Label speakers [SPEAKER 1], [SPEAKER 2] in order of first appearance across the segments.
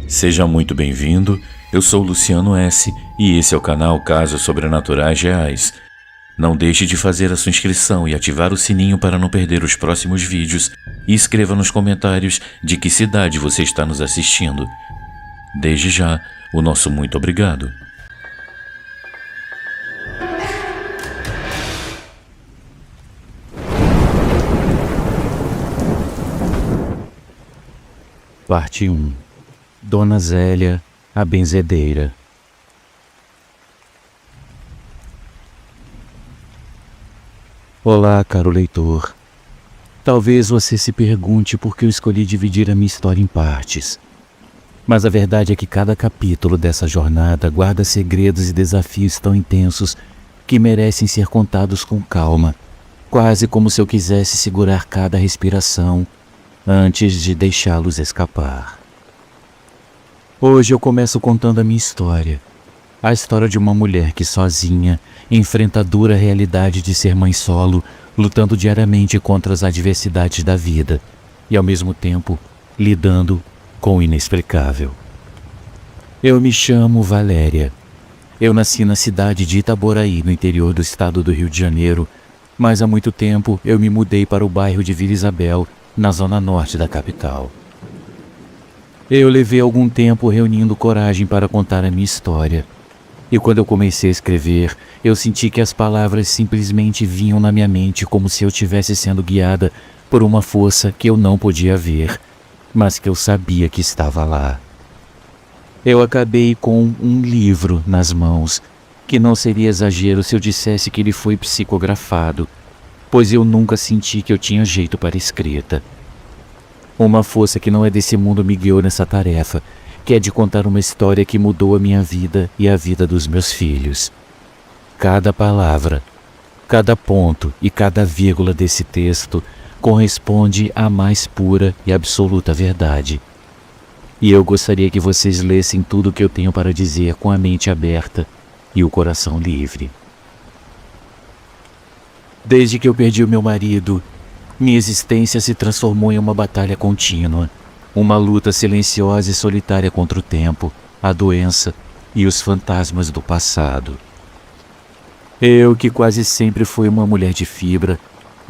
[SPEAKER 1] Seja muito bem-vindo, eu sou Luciano S. e esse é o canal Casos Sobrenaturais Reais. Não deixe de fazer a sua inscrição e ativar o sininho para não perder os próximos vídeos e escreva nos comentários de que cidade você está nos assistindo. Desde já, o nosso muito obrigado.
[SPEAKER 2] Parte 1. Dona Zélia, a benzedeira. Olá, caro leitor. Talvez você se pergunte por que eu escolhi dividir a minha história em partes. Mas a verdade é que cada capítulo dessa jornada guarda segredos e desafios tão intensos que merecem ser contados com calma, quase como se eu quisesse segurar cada respiração antes de deixá-los escapar. Hoje eu começo contando a minha história. A história de uma mulher que sozinha enfrenta a dura realidade de ser mãe solo, lutando diariamente contra as adversidades da vida e ao mesmo tempo lidando com o inexplicável. Eu me chamo Valéria. Eu nasci na cidade de Itaboraí, no interior do estado do Rio de Janeiro, mas há muito tempo eu me mudei para o bairro de Vila Isabel, na zona norte da capital. Eu levei algum tempo reunindo coragem para contar a minha história. E quando eu comecei a escrever, eu senti que as palavras simplesmente vinham na minha mente como se eu estivesse sendo guiada por uma força que eu não podia ver, mas que eu sabia que estava lá. Eu acabei com um livro nas mãos, que não seria exagero se eu dissesse que ele foi psicografado, pois eu nunca senti que eu tinha jeito para escrita. Uma força que não é desse mundo me guiou nessa tarefa, que é de contar uma história que mudou a minha vida e a vida dos meus filhos. Cada palavra, cada ponto e cada vírgula desse texto corresponde à mais pura e absoluta verdade. E eu gostaria que vocês lessem tudo o que eu tenho para dizer com a mente aberta e o coração livre. Desde que eu perdi o meu marido, minha existência se transformou em uma batalha contínua, uma luta silenciosa e solitária contra o tempo, a doença e os fantasmas do passado. Eu, que quase sempre fui uma mulher de fibra,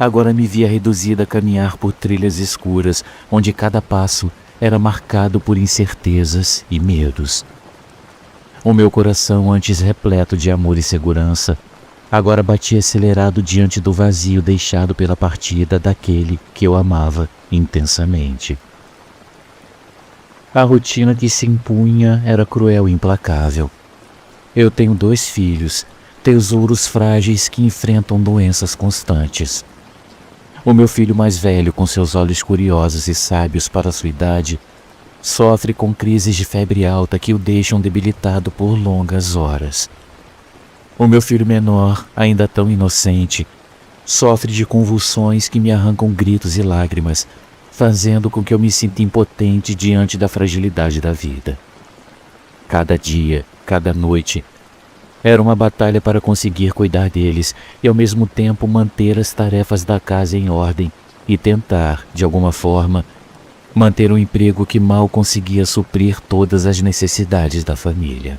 [SPEAKER 2] agora me via reduzida a caminhar por trilhas escuras, onde cada passo era marcado por incertezas e medos. O meu coração, antes repleto de amor e segurança, agora batia acelerado diante do vazio deixado pela partida daquele que eu amava intensamente. A rotina que se impunha era cruel e implacável. Eu tenho 2 filhos, tesouros frágeis que enfrentam doenças constantes. O meu filho mais velho, com seus olhos curiosos e sábios para sua idade, sofre com crises de febre alta que o deixam debilitado por longas horas. O meu filho menor, ainda tão inocente, sofre de convulsões que me arrancam gritos e lágrimas, fazendo com que eu me sinta impotente diante da fragilidade da vida. Cada dia, cada noite, era uma batalha para conseguir cuidar deles e ao mesmo tempo manter as tarefas da casa em ordem e tentar, de alguma forma, manter um emprego que mal conseguia suprir todas as necessidades da família.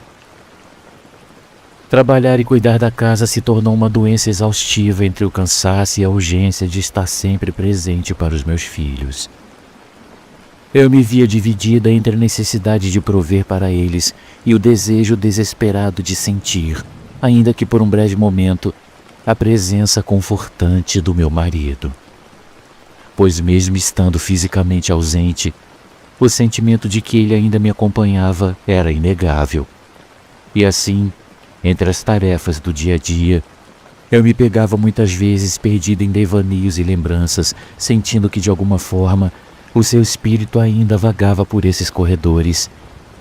[SPEAKER 2] Trabalhar e cuidar da casa se tornou uma doença exaustiva entre o cansaço e a urgência de estar sempre presente para os meus filhos. Eu me via dividida entre a necessidade de prover para eles e o desejo desesperado de sentir, ainda que por um breve momento, a presença confortante do meu marido. Pois mesmo estando fisicamente ausente, o sentimento de que ele ainda me acompanhava era inegável. E assim, entre as tarefas do dia a dia, eu me pegava muitas vezes perdida em devaneios e lembranças, sentindo que de alguma forma o seu espírito ainda vagava por esses corredores,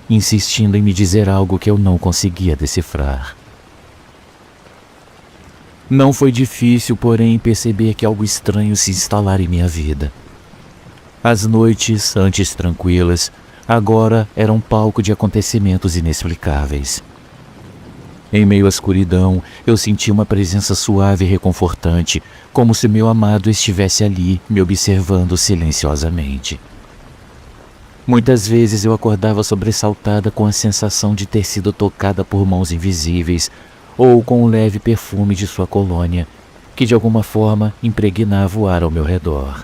[SPEAKER 2] insistindo em me dizer algo que eu não conseguia decifrar. Não foi difícil, porém, perceber que algo estranho se instalara em minha vida. As noites, antes tranquilas, agora eram palco de acontecimentos inexplicáveis. Em meio à escuridão, eu senti uma presença suave e reconfortante, como se meu amado estivesse ali, me observando silenciosamente. Muitas vezes eu acordava sobressaltada com a sensação de ter sido tocada por mãos invisíveis ou com o leve perfume de sua colônia, que de alguma forma impregnava o ar ao meu redor.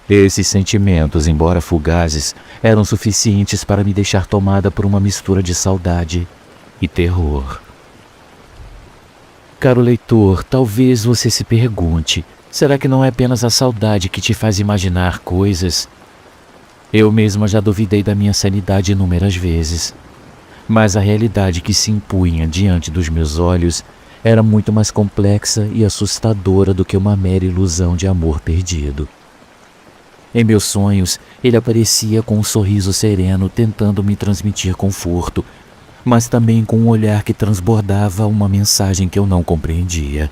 [SPEAKER 2] Esses sentimentos, embora fugazes, eram suficientes para me deixar tomada por uma mistura de saudade e terror. Caro leitor, talvez você se pergunte, será que não é apenas a saudade que te faz imaginar coisas? Eu mesma já duvidei da minha sanidade inúmeras vezes, mas a realidade que se impunha diante dos meus olhos era muito mais complexa e assustadora do que uma mera ilusão de amor perdido. Em meus sonhos, ele aparecia com um sorriso sereno tentando me transmitir conforto, mas também com um olhar que transbordava uma mensagem que eu não compreendia.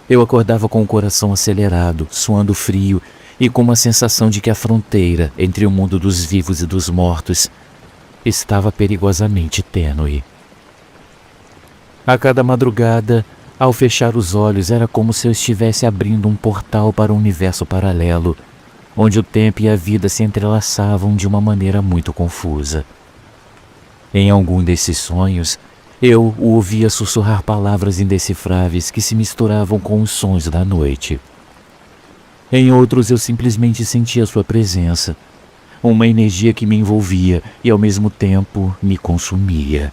[SPEAKER 2] Eu acordava com o coração acelerado, suando frio e com uma sensação de que a fronteira entre o mundo dos vivos e dos mortos estava perigosamente tênue. A cada madrugada, ao fechar os olhos, era como se eu estivesse abrindo um portal para um universo paralelo, onde o tempo e a vida se entrelaçavam de uma maneira muito confusa. Em algum desses sonhos, eu o ouvia sussurrar palavras indecifráveis que se misturavam com os sons da noite. Em outros, eu simplesmente sentia sua presença, uma energia que me envolvia e ao mesmo tempo me consumia.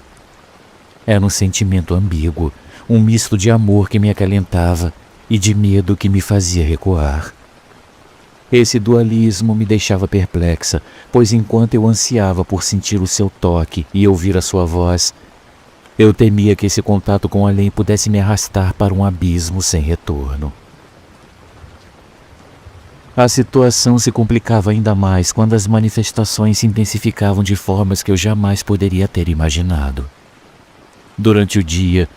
[SPEAKER 2] Era um sentimento ambíguo, um misto de amor que me acalentava e de medo que me fazia recuar. Esse dualismo me deixava perplexa, pois enquanto eu ansiava por sentir o seu toque e ouvir a sua voz, eu temia que esse contato com o além pudesse me arrastar para um abismo sem retorno. A situação se complicava ainda mais quando as manifestações se intensificavam de formas que eu jamais poderia ter imaginado. Durante o dia,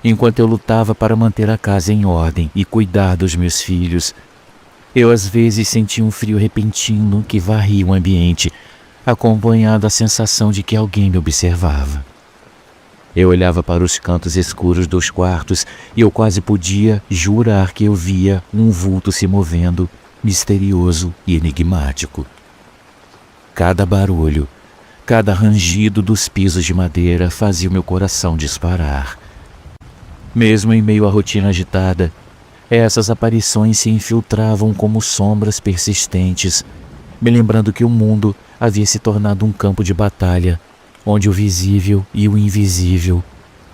[SPEAKER 2] enquanto eu lutava para manter a casa em ordem e cuidar dos meus filhos, eu às vezes sentia um frio repentino que varria o ambiente, acompanhado da sensação de que alguém me observava. Eu olhava para os cantos escuros dos quartos e eu quase podia jurar que eu via um vulto se movendo, misterioso e enigmático. Cada barulho, cada rangido dos pisos de madeira fazia o meu coração disparar. Mesmo em meio à rotina agitada, essas aparições se infiltravam como sombras persistentes, me lembrando que o mundo havia se tornado um campo de batalha, onde o visível e o invisível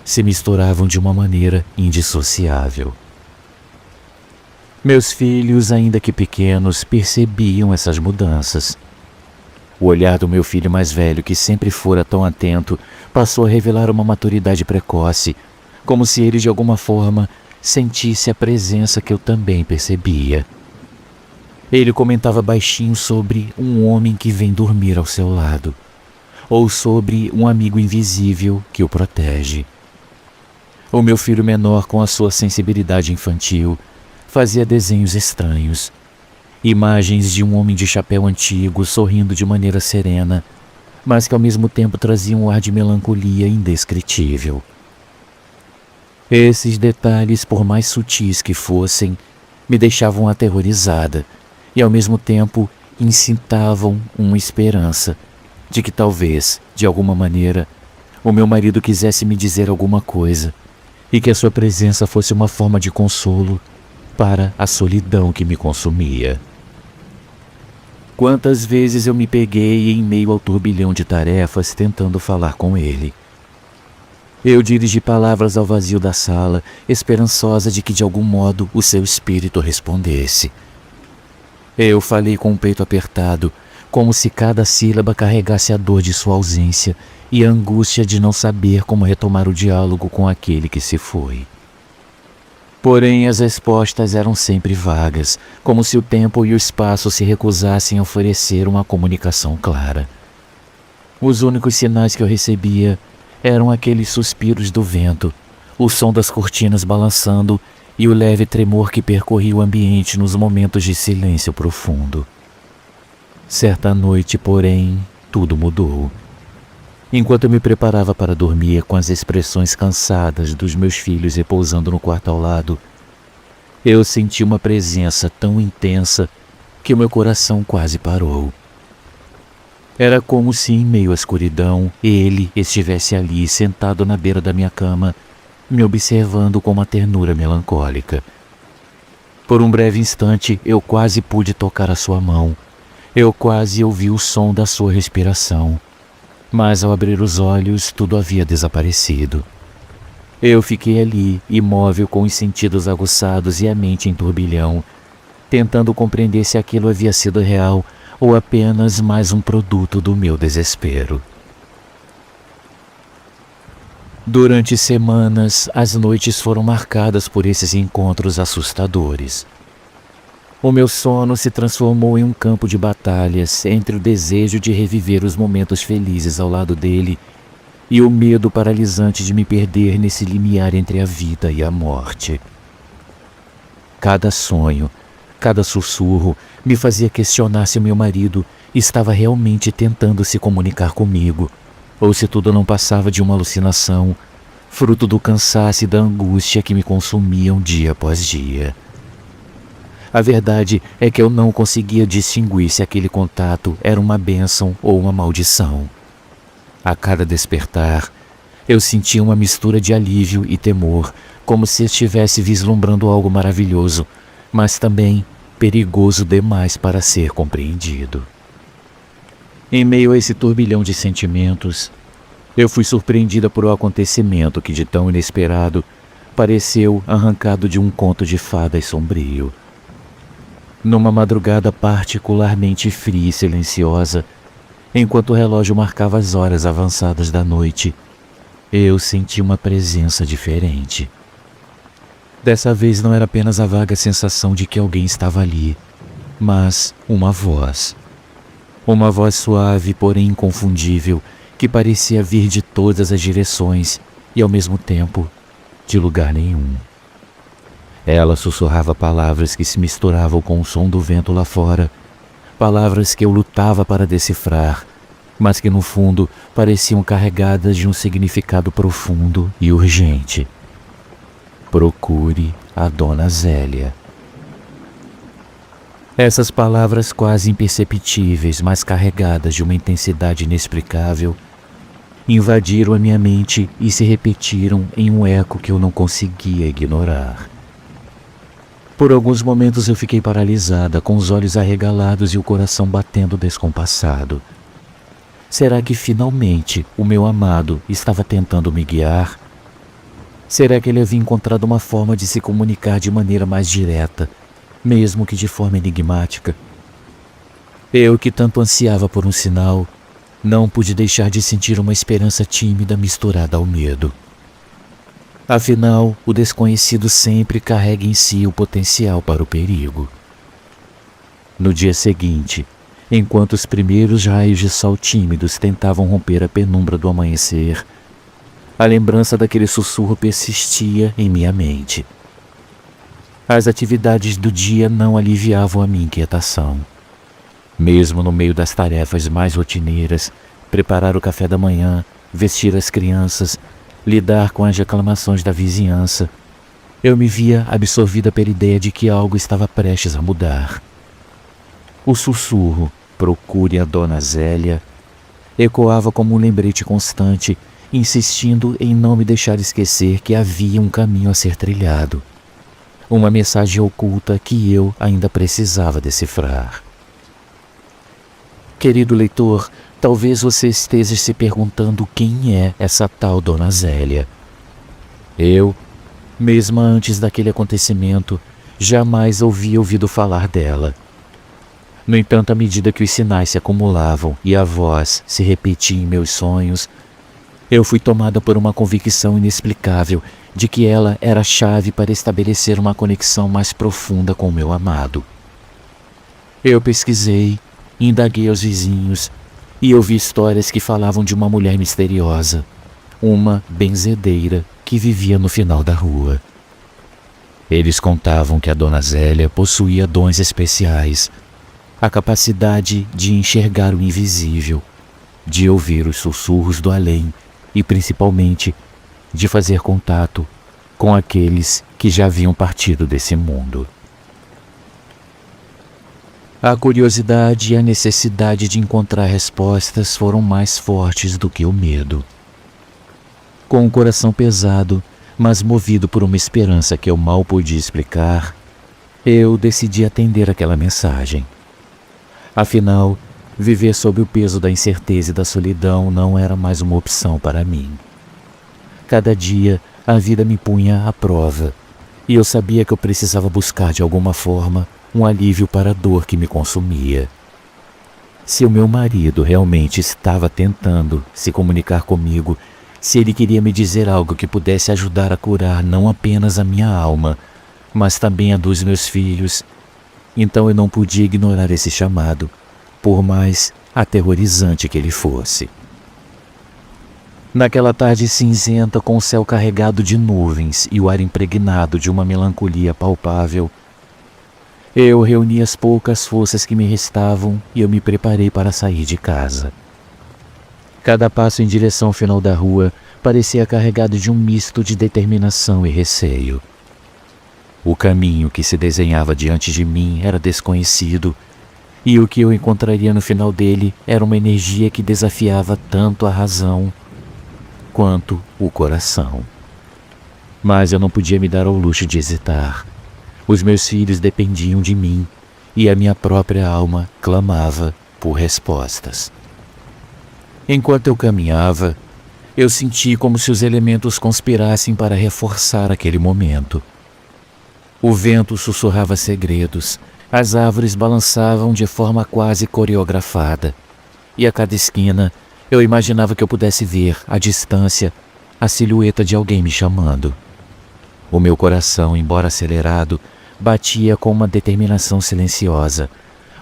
[SPEAKER 2] se misturavam de uma maneira indissociável. Meus filhos, ainda que pequenos, percebiam essas mudanças. O olhar do meu filho mais velho, que sempre fora tão atento, passou a revelar uma maturidade precoce, como se ele de alguma forma sentisse a presença que eu também percebia. Ele comentava baixinho sobre um homem que vem dormir ao seu lado, ou sobre um amigo invisível que o protege. O meu filho menor, com a sua sensibilidade infantil, fazia desenhos estranhos, imagens de um homem de chapéu antigo sorrindo de maneira serena, mas que ao mesmo tempo traziam um ar de melancolia indescritível. Esses detalhes, por mais sutis que fossem, me deixavam aterrorizada e ao mesmo tempo incitavam uma esperança de que talvez, de alguma maneira, o meu marido quisesse me dizer alguma coisa e que a sua presença fosse uma forma de consolo para a solidão que me consumia. Quantas vezes eu me peguei em meio ao turbilhão de tarefas tentando falar com ele. Eu dirigi palavras ao vazio da sala, esperançosa de que de algum modo o seu espírito respondesse. Eu falei com o peito apertado, como se cada sílaba carregasse a dor de sua ausência e a angústia de não saber como retomar o diálogo com aquele que se foi. Porém, as respostas eram sempre vagas, como se o tempo e o espaço se recusassem a oferecer uma comunicação clara. Os únicos sinais que eu recebia eram aqueles suspiros do vento, o som das cortinas balançando e o leve tremor que percorria o ambiente nos momentos de silêncio profundo. Certa noite, porém, tudo mudou. Enquanto eu me preparava para dormir com as expressões cansadas dos meus filhos repousando no quarto ao lado, eu senti uma presença tão intensa que o meu coração quase parou. Era como se, em meio à escuridão, ele estivesse ali sentado na beira da minha cama, me observando com uma ternura melancólica. Por um breve instante, eu quase pude tocar a sua mão. Eu quase ouvi o som da sua respiração. Mas ao abrir os olhos, tudo havia desaparecido. Eu fiquei ali, imóvel, com os sentidos aguçados e a mente em turbilhão, tentando compreender se aquilo havia sido real ou apenas mais um produto do meu desespero. Durante semanas, as noites foram marcadas por esses encontros assustadores. O meu sono se transformou em um campo de batalhas entre o desejo de reviver os momentos felizes ao lado dele e o medo paralisante de me perder nesse limiar entre a vida e a morte. Cada sonho, cada sussurro me fazia questionar se o meu marido estava realmente tentando se comunicar comigo, ou se tudo não passava de uma alucinação, fruto do cansaço e da angústia que me consumiam dia após dia. A verdade é que eu não conseguia distinguir se aquele contato era uma bênção ou uma maldição. A cada despertar, eu sentia uma mistura de alívio e temor, como se estivesse vislumbrando algo maravilhoso, mas também perigoso demais para ser compreendido. Em meio a esse turbilhão de sentimentos, eu fui surpreendida por um acontecimento que, de tão inesperado, pareceu arrancado de um conto de fadas sombrio. Numa madrugada particularmente fria e silenciosa, enquanto o relógio marcava as horas avançadas da noite, eu senti uma presença diferente. Dessa vez não era apenas a vaga sensação de que alguém estava ali, mas uma voz. Uma voz suave, porém inconfundível, que parecia vir de todas as direções e, ao mesmo tempo, de lugar nenhum. Ela sussurrava palavras que se misturavam com o som do vento lá fora, palavras que eu lutava para decifrar, mas que no fundo pareciam carregadas de um significado profundo e urgente. Procure a Dona Zélia. Essas palavras quase imperceptíveis, mas carregadas de uma intensidade inexplicável, invadiram a minha mente e se repetiram em um eco que eu não conseguia ignorar. Por alguns momentos eu fiquei paralisada, com os olhos arregalados e o coração batendo descompassado. Será que finalmente o meu amado estava tentando me guiar? Será que ele havia encontrado uma forma de se comunicar de maneira mais direta, mesmo que de forma enigmática? Eu, que tanto ansiava por um sinal, não pude deixar de sentir uma esperança tímida misturada ao medo. Afinal, o desconhecido sempre carrega em si o potencial para o perigo. No dia seguinte, enquanto os primeiros raios de sol tímidos tentavam romper a penumbra do amanhecer, a lembrança daquele sussurro persistia em minha mente. As atividades do dia não aliviavam a minha inquietação. Mesmo no meio das tarefas mais rotineiras, preparar o café da manhã, vestir as crianças, lidar com as reclamações da vizinhança, eu me via absorvida pela ideia de que algo estava prestes a mudar. O sussurro, procure a Dona Zélia, ecoava como um lembrete constante, insistindo em não me deixar esquecer que havia um caminho a ser trilhado. Uma mensagem oculta que eu ainda precisava decifrar. Querido leitor, talvez você esteja se perguntando quem é essa tal Dona Zélia. Eu, mesmo antes daquele acontecimento, jamais havia ouvido falar dela. No entanto, à medida que os sinais se acumulavam e a voz se repetia em meus sonhos, eu fui tomada por uma convicção inexplicável de que ela era a chave para estabelecer uma conexão mais profunda com o meu amado. Eu pesquisei, indaguei aos vizinhos e ouvi histórias que falavam de uma mulher misteriosa, uma benzedeira que vivia no final da rua. Eles contavam que a Dona Zélia possuía dons especiais, a capacidade de enxergar o invisível, de ouvir os sussurros do além e, principalmente, de fazer contato com aqueles que já haviam partido desse mundo. A curiosidade e a necessidade de encontrar respostas foram mais fortes do que o medo. Com o coração pesado, mas movido por uma esperança que eu mal podia explicar, eu decidi atender aquela mensagem. Afinal, viver sob o peso da incerteza e da solidão não era mais uma opção para mim. Cada dia, a vida me punha à prova, e eu sabia que eu precisava buscar de alguma forma um alívio para a dor que me consumia. Se o meu marido realmente estava tentando se comunicar comigo, se ele queria me dizer algo que pudesse ajudar a curar não apenas a minha alma, mas também a dos meus filhos, então eu não podia ignorar esse chamado, por mais aterrorizante que ele fosse. Naquela tarde cinzenta, com o céu carregado de nuvens e o ar impregnado de uma melancolia palpável, eu reuni as poucas forças que me restavam e eu me preparei para sair de casa. Cada passo em direção ao final da rua parecia carregado de um misto de determinação e receio. O caminho que se desenhava diante de mim era desconhecido, e o que eu encontraria no final dele era uma energia que desafiava tanto a razão quanto o coração. Mas eu não podia me dar ao luxo de hesitar. Os meus filhos dependiam de mim, e a minha própria alma clamava por respostas. Enquanto eu caminhava, eu senti como se os elementos conspirassem para reforçar aquele momento. O vento sussurrava segredos, as árvores balançavam de forma quase coreografada, e a cada esquina eu imaginava que eu pudesse ver, à distância, a silhueta de alguém me chamando. O meu coração, embora acelerado, batia com uma determinação silenciosa,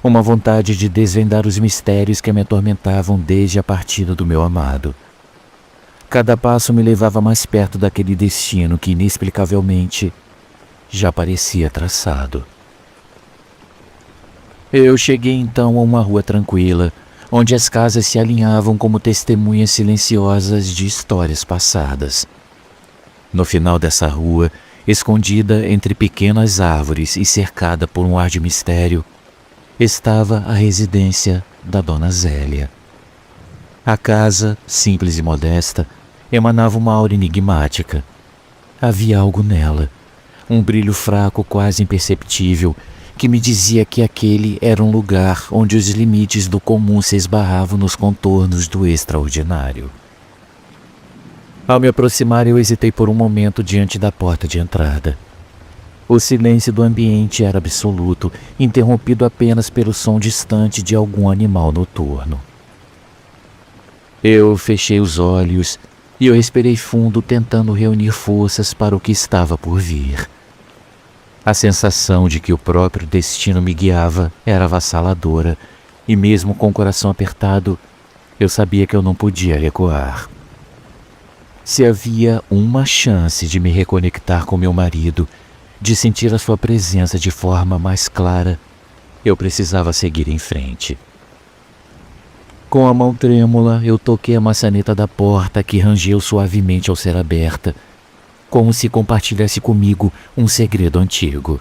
[SPEAKER 2] uma vontade de desvendar os mistérios que me atormentavam desde a partida do meu amado. Cada passo me levava mais perto daquele destino que, inexplicavelmente, já parecia traçado. Eu cheguei então a uma rua tranquila, onde as casas se alinhavam como testemunhas silenciosas de histórias passadas. No final dessa rua, escondida entre pequenas árvores e cercada por um ar de mistério, estava a residência da Dona Zélia. A casa, simples e modesta, emanava uma aura enigmática. Havia algo nela, um brilho fraco quase imperceptível, que me dizia que aquele era um lugar onde os limites do comum se esbarravam nos contornos do extraordinário. Ao me aproximar, eu hesitei por um momento diante da porta de entrada. O silêncio do ambiente era absoluto, interrompido apenas pelo som distante de algum animal noturno. Eu fechei os olhos e eu respirei fundo, tentando reunir forças para o que estava por vir. A sensação de que o próprio destino me guiava era avassaladora, e mesmo com o coração apertado, eu sabia que eu não podia recuar. Se havia uma chance de me reconectar com meu marido, de sentir a sua presença de forma mais clara, eu precisava seguir em frente. Com a mão trêmula, eu toquei a maçaneta da porta, que rangeu suavemente ao ser aberta, como se compartilhasse comigo um segredo antigo.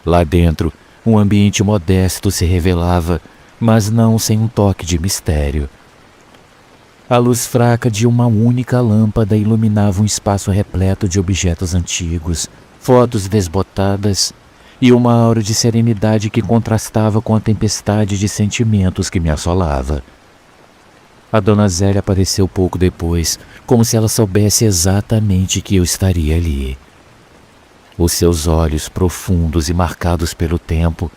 [SPEAKER 2] Lá dentro, um ambiente modesto se revelava, mas não sem um toque de mistério. A luz fraca de uma única lâmpada iluminava um espaço repleto de objetos antigos, fotos desbotadas e uma aura de serenidade que contrastava com a tempestade de sentimentos que me assolava. A Dona Zélia apareceu pouco depois, como se ela soubesse exatamente que eu estaria ali. Os seus olhos, profundos e marcados pelo tempo,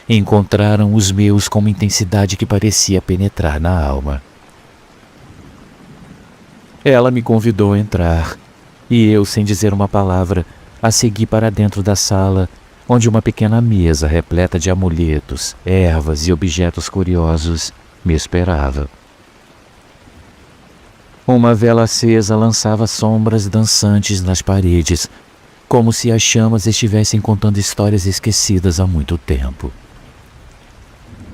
[SPEAKER 2] encontraram os meus com uma intensidade que parecia penetrar na alma. Ela me convidou a entrar, e eu, sem dizer uma palavra, a segui para dentro da sala, onde uma pequena mesa repleta de amuletos, ervas e objetos curiosos me esperava. Uma vela acesa lançava sombras dançantes nas paredes, como se as chamas estivessem contando histórias esquecidas há muito tempo.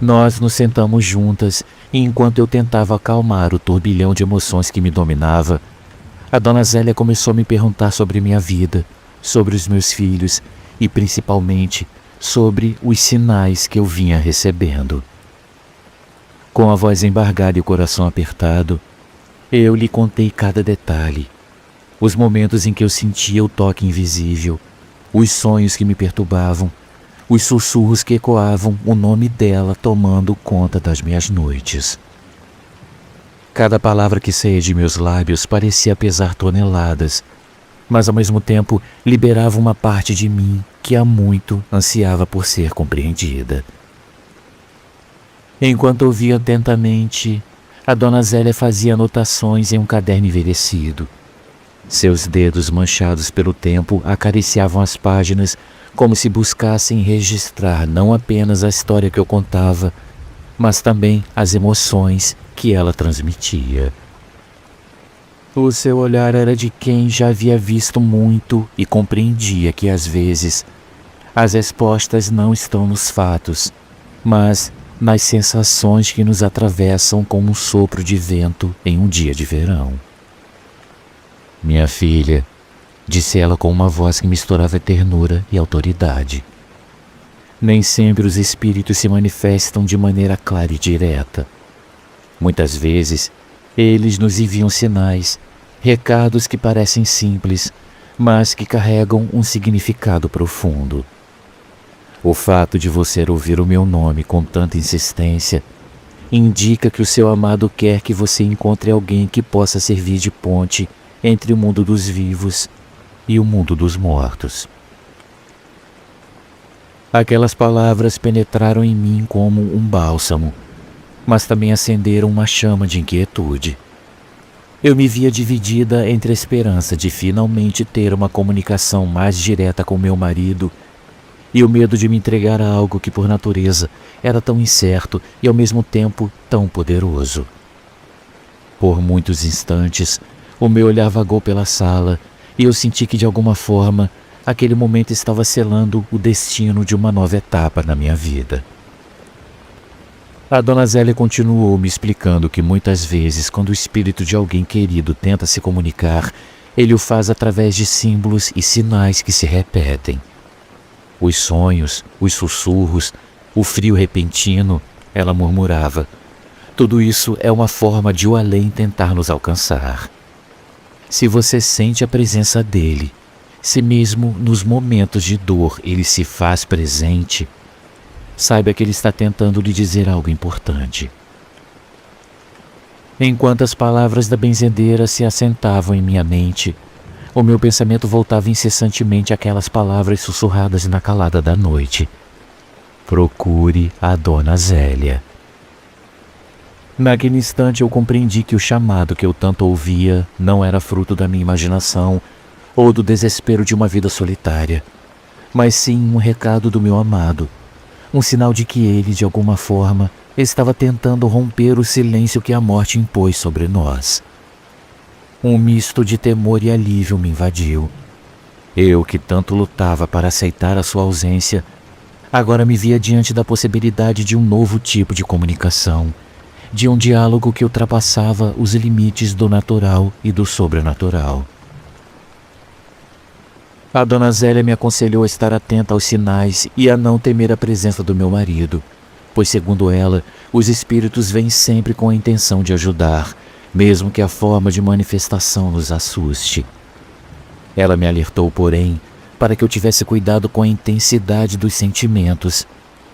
[SPEAKER 2] Nós nos sentamos juntas, e enquanto eu tentava acalmar o turbilhão de emoções que me dominava, a Dona Zélia começou a me perguntar sobre minha vida, sobre os meus filhos e, principalmente, sobre os sinais que eu vinha recebendo. Com a voz embargada e o coração apertado, eu lhe contei cada detalhe, os momentos em que eu sentia o toque invisível, os sonhos que me perturbavam, os sussurros que ecoavam o nome dela tomando conta das minhas noites. Cada palavra que saía de meus lábios parecia pesar toneladas, mas ao mesmo tempo liberava uma parte de mim que há muito ansiava por ser compreendida. Enquanto ouvia atentamente, a Dona Zélia fazia anotações em um caderno envelhecido. Seus dedos manchados pelo tempo acariciavam as páginas como se buscassem registrar não apenas a história que eu contava, mas também as emoções que ela transmitia. O seu olhar era de quem já havia visto muito e compreendia que, às vezes, as respostas não estão nos fatos, mas nas sensações que nos atravessam como um sopro de vento em um dia de verão. Minha filha, disse ela com uma voz que misturava ternura e autoridade. Nem sempre os espíritos se manifestam de maneira clara e direta. Muitas vezes, eles nos enviam sinais, recados que parecem simples, mas que carregam um significado profundo. O fato de você ouvir o meu nome com tanta insistência indica que o seu amado quer que você encontre alguém que possa servir de ponte entre o mundo dos vivos e o mundo dos mortos. Aquelas palavras penetraram em mim como um bálsamo, mas também acenderam uma chama de inquietude. Eu me via dividida entre a esperança de finalmente ter uma comunicação mais direta com meu marido e o medo de me entregar a algo que, por natureza, era tão incerto e, ao mesmo tempo, tão poderoso. Por muitos instantes, o meu olhar vagou pela sala e eu senti que, de alguma forma, aquele momento estava selando o destino de uma nova etapa na minha vida. A Dona Zélia continuou me explicando que muitas vezes, quando o espírito de alguém querido tenta se comunicar, ele o faz através de símbolos e sinais que se repetem. Os sonhos, os sussurros, o frio repentino, ela murmurava. Tudo isso é uma forma de o além tentar nos alcançar. Se você sente a presença dele, se mesmo nos momentos de dor ele se faz presente, saiba que ele está tentando lhe dizer algo importante. Enquanto as palavras da benzedeira se assentavam em minha mente, o meu pensamento voltava incessantemente àquelas palavras sussurradas na calada da noite. Procure a Dona Zélia. Naquele instante eu compreendi que o chamado que eu tanto ouvia não era fruto da minha imaginação ou do desespero de uma vida solitária, mas sim um recado do meu amado, um sinal de que ele, de alguma forma, estava tentando romper o silêncio que a morte impôs sobre nós. Um misto de temor e alívio me invadiu. Eu, que tanto lutava para aceitar a sua ausência, agora me via diante da possibilidade de um novo tipo de comunicação, de um diálogo que ultrapassava os limites do natural e do sobrenatural. A Dona Zélia me aconselhou a estar atenta aos sinais e a não temer a presença do meu marido, pois, segundo ela, os espíritos vêm sempre com a intenção de ajudar, mesmo que a forma de manifestação nos assuste. Ela me alertou, porém, para que eu tivesse cuidado com a intensidade dos sentimentos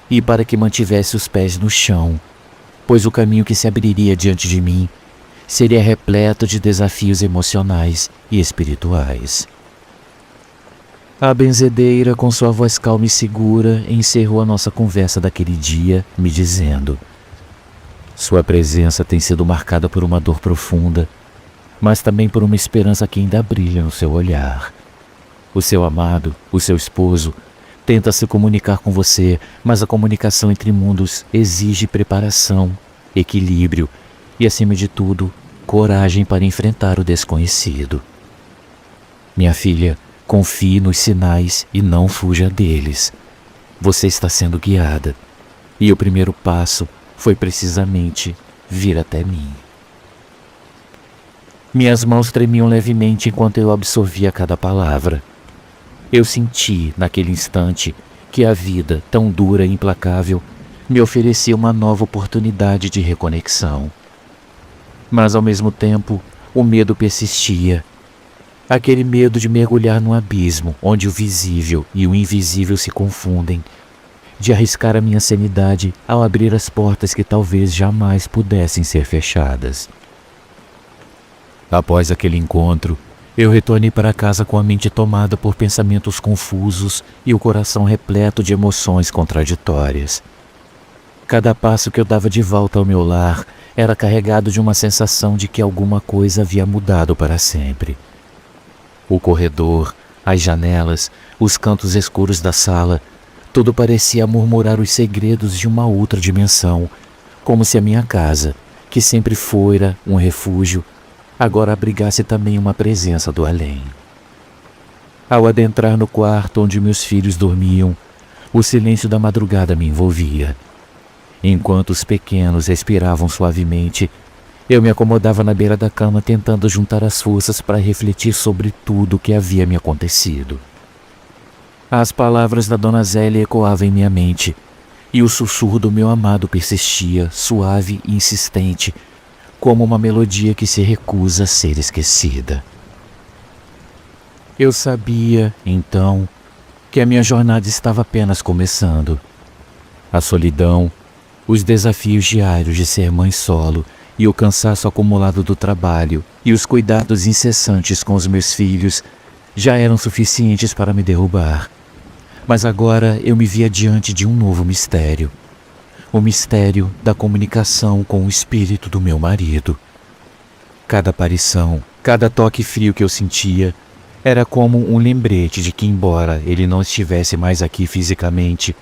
[SPEAKER 2] e para que mantivesse os pés no chão, pois o caminho que se abriria diante de mim seria repleto de desafios emocionais e espirituais. A benzedeira, com sua voz calma e segura, encerrou a nossa conversa daquele dia, me dizendo: sua presença tem sido marcada por uma dor profunda, mas também por uma esperança que ainda brilha no seu olhar. O seu amado, o seu esposo, tenta se comunicar com você, mas a comunicação entre mundos exige preparação, equilíbrio e, acima de tudo, coragem para enfrentar o desconhecido. Minha filha, confie nos sinais e não fuja deles. Você está sendo guiada, e o primeiro passo foi precisamente vir até mim. Minhas mãos tremiam levemente enquanto eu absorvia cada palavra. Eu senti, naquele instante, que a vida, tão dura e implacável, me oferecia uma nova oportunidade de reconexão. Mas ao mesmo tempo, o medo persistia. Aquele medo de mergulhar num abismo onde o visível e o invisível se confundem, de arriscar a minha sanidade ao abrir as portas que talvez jamais pudessem ser fechadas. Após aquele encontro, eu retornei para casa com a mente tomada por pensamentos confusos e o coração repleto de emoções contraditórias. Cada passo que eu dava de volta ao meu lar era carregado de uma sensação de que alguma coisa havia mudado para sempre. O corredor, as janelas, os cantos escuros da sala, tudo parecia murmurar os segredos de uma outra dimensão, como se a minha casa, que sempre fora um refúgio, agora abrigasse também uma presença do além. Ao adentrar no quarto onde meus filhos dormiam, o silêncio da madrugada me envolvia. Enquanto os pequenos respiravam suavemente, eu me acomodava na beira da cama tentando juntar as forças para refletir sobre tudo o que havia me acontecido. As palavras da Dona Zélia ecoavam em minha mente, e o sussurro do meu amado persistia, suave e insistente, como uma melodia que se recusa a ser esquecida. Eu sabia, então, que a minha jornada estava apenas começando. A solidão, os desafios diários de ser mãe solo e o cansaço acumulado do trabalho e os cuidados incessantes com os meus filhos já eram suficientes para me derrubar. Mas agora eu me via diante de um novo mistério. O mistério da comunicação com o espírito do meu marido. Cada aparição, cada toque frio que eu sentia, era como um lembrete de que, embora ele não estivesse mais aqui fisicamente,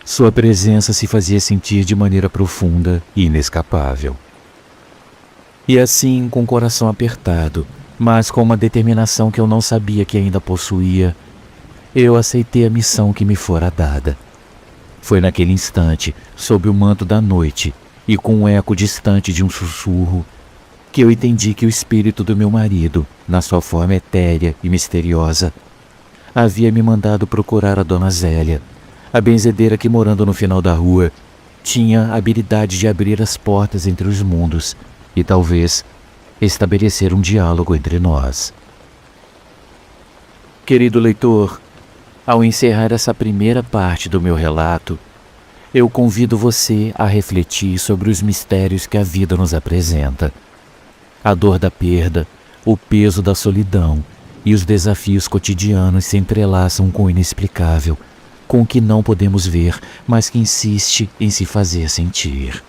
[SPEAKER 2] sua presença se fazia sentir de maneira profunda e inescapável. E assim, com o coração apertado, mas com uma determinação que eu não sabia que ainda possuía, eu aceitei a missão que me fora dada. Foi naquele instante, sob o manto da noite e com o eco distante de um sussurro, que eu entendi que o espírito do meu marido, na sua forma etérea e misteriosa, havia me mandado procurar a Dona Zélia, a benzedeira que, morando no final da rua, tinha a habilidade de abrir as portas entre os mundos e talvez estabelecer um diálogo entre nós. Querido leitor, ao encerrar essa primeira parte do meu relato, eu convido você a refletir sobre os mistérios que a vida nos apresenta. A dor da perda, o peso da solidão e os desafios cotidianos se entrelaçam com o inexplicável, com o que não podemos ver, mas que insiste em se fazer sentir.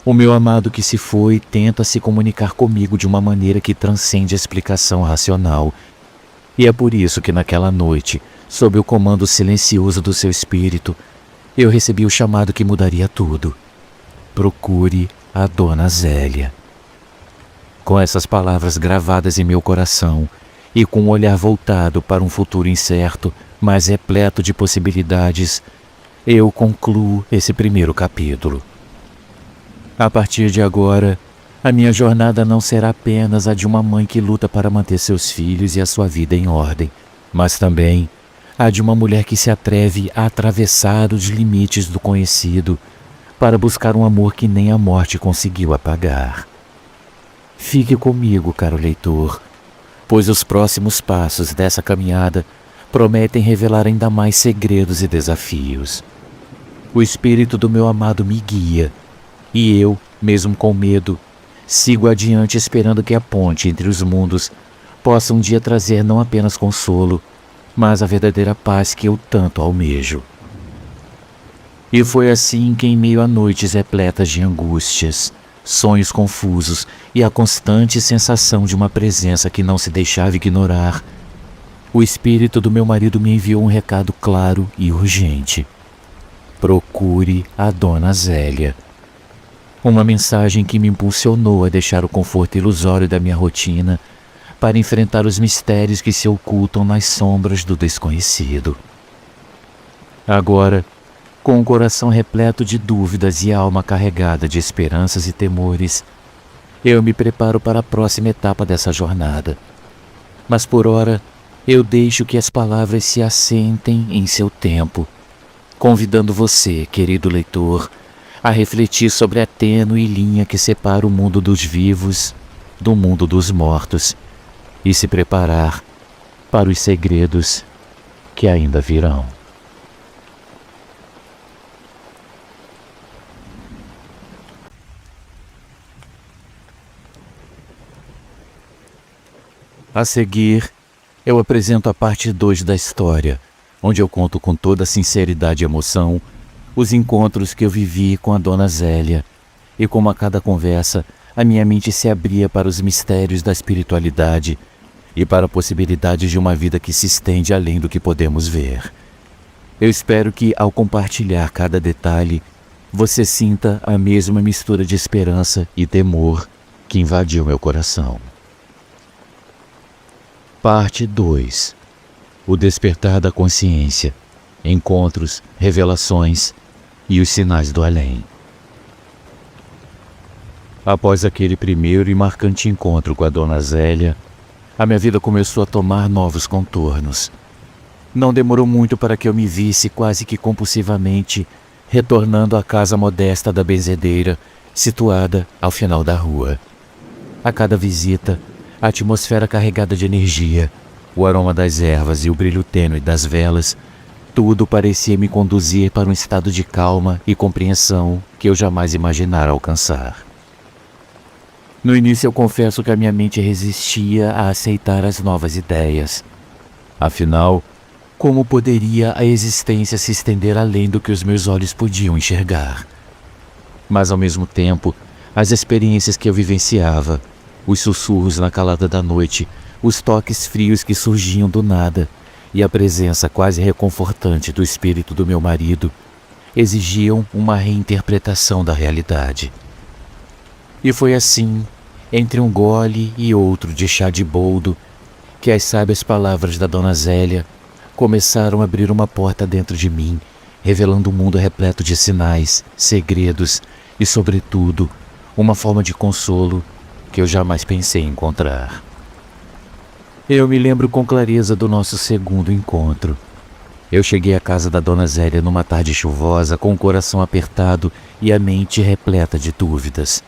[SPEAKER 2] O meu amado que se foi tenta se comunicar comigo de uma maneira que transcende a explicação racional, e é por isso que naquela noite, sob o comando silencioso do seu espírito, eu recebi o chamado que mudaria tudo. Procure a Dona Zélia. Com essas palavras gravadas em meu coração e com o olhar voltado para um futuro incerto, mas repleto de possibilidades, eu concluo esse primeiro capítulo. A partir de agora, a minha jornada não será apenas a de uma mãe que luta para manter seus filhos e a sua vida em ordem, mas também a de uma mulher que se atreve a atravessar os limites do conhecido para buscar um amor que nem a morte conseguiu apagar. Fique comigo, caro leitor, pois os próximos passos dessa caminhada prometem revelar ainda mais segredos e desafios. O espírito do meu amado me guia, e eu, mesmo com medo, sigo adiante esperando que a ponte entre os mundos possa um dia trazer não apenas consolo, mas a verdadeira paz que eu tanto almejo. E foi assim que, em meio a noites repletas de angústias, sonhos confusos e a constante sensação de uma presença que não se deixava ignorar, o espírito do meu marido me enviou um recado claro e urgente. Procure a Dona Zélia. Uma mensagem que me impulsionou a deixar o conforto ilusório da minha rotina para enfrentar os mistérios que se ocultam nas sombras do desconhecido. Agora, com o coração repleto de dúvidas e a alma carregada de esperanças e temores, eu me preparo para a próxima etapa dessa jornada. Mas por ora, eu deixo que as palavras se assentem em seu tempo, convidando você, querido leitor, a refletir sobre a tênue linha que separa o mundo dos vivos do mundo dos mortos e se preparar para os segredos que ainda virão. A seguir, eu apresento a parte 2 da história, onde eu conto com toda a sinceridade e emoção os encontros que eu vivi com a Dona Zélia, e como a cada conversa, a minha mente se abria para os mistérios da espiritualidade e para a possibilidade de uma vida que se estende além do que podemos ver. Eu espero que, ao compartilhar cada detalhe, você sinta a mesma mistura de esperança e temor que invadiu meu coração. Parte 2. O despertar da consciência, encontros, revelações e os sinais do além. Após aquele primeiro e marcante encontro com a Dona Zélia, a minha vida começou a tomar novos contornos. Não demorou muito para que eu me visse quase que compulsivamente retornando à casa modesta da benzedeira, situada ao final da rua. A cada visita, a atmosfera carregada de energia, o aroma das ervas e o brilho tênue das velas, tudo parecia me conduzir para um estado de calma e compreensão que eu jamais imaginara alcançar. No início eu confesso que a minha mente resistia a aceitar as novas ideias. Afinal, como poderia a existência se estender além do que os meus olhos podiam enxergar? Mas ao mesmo tempo, as experiências que eu vivenciava, os sussurros na calada da noite, os toques frios que surgiam do nada e a presença quase reconfortante do espírito do meu marido exigiam uma reinterpretação da realidade. E foi assim, entre um gole e outro de chá de boldo, que as sábias palavras da Dona Zélia começaram a abrir uma porta dentro de mim, revelando um mundo repleto de sinais, segredos e, sobretudo, uma forma de consolo que eu jamais pensei encontrar. Eu me lembro com clareza do nosso segundo encontro. Eu cheguei à casa da Dona Zélia numa tarde chuvosa, com o coração apertado e a mente repleta de dúvidas.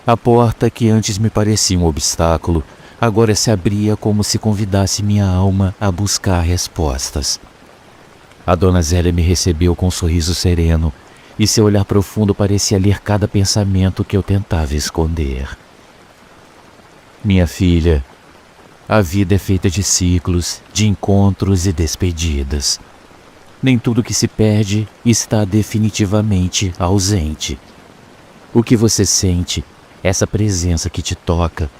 [SPEAKER 2] A porta, que antes me parecia um obstáculo, agora se abria como se convidasse minha alma a buscar respostas. A Dona Zélia me recebeu com um sorriso sereno, e seu olhar profundo parecia ler cada pensamento que eu tentava esconder. Minha filha, a vida é feita de ciclos, de encontros e despedidas. Nem tudo que se perde está definitivamente ausente. O que você sente, essa presença que te toca,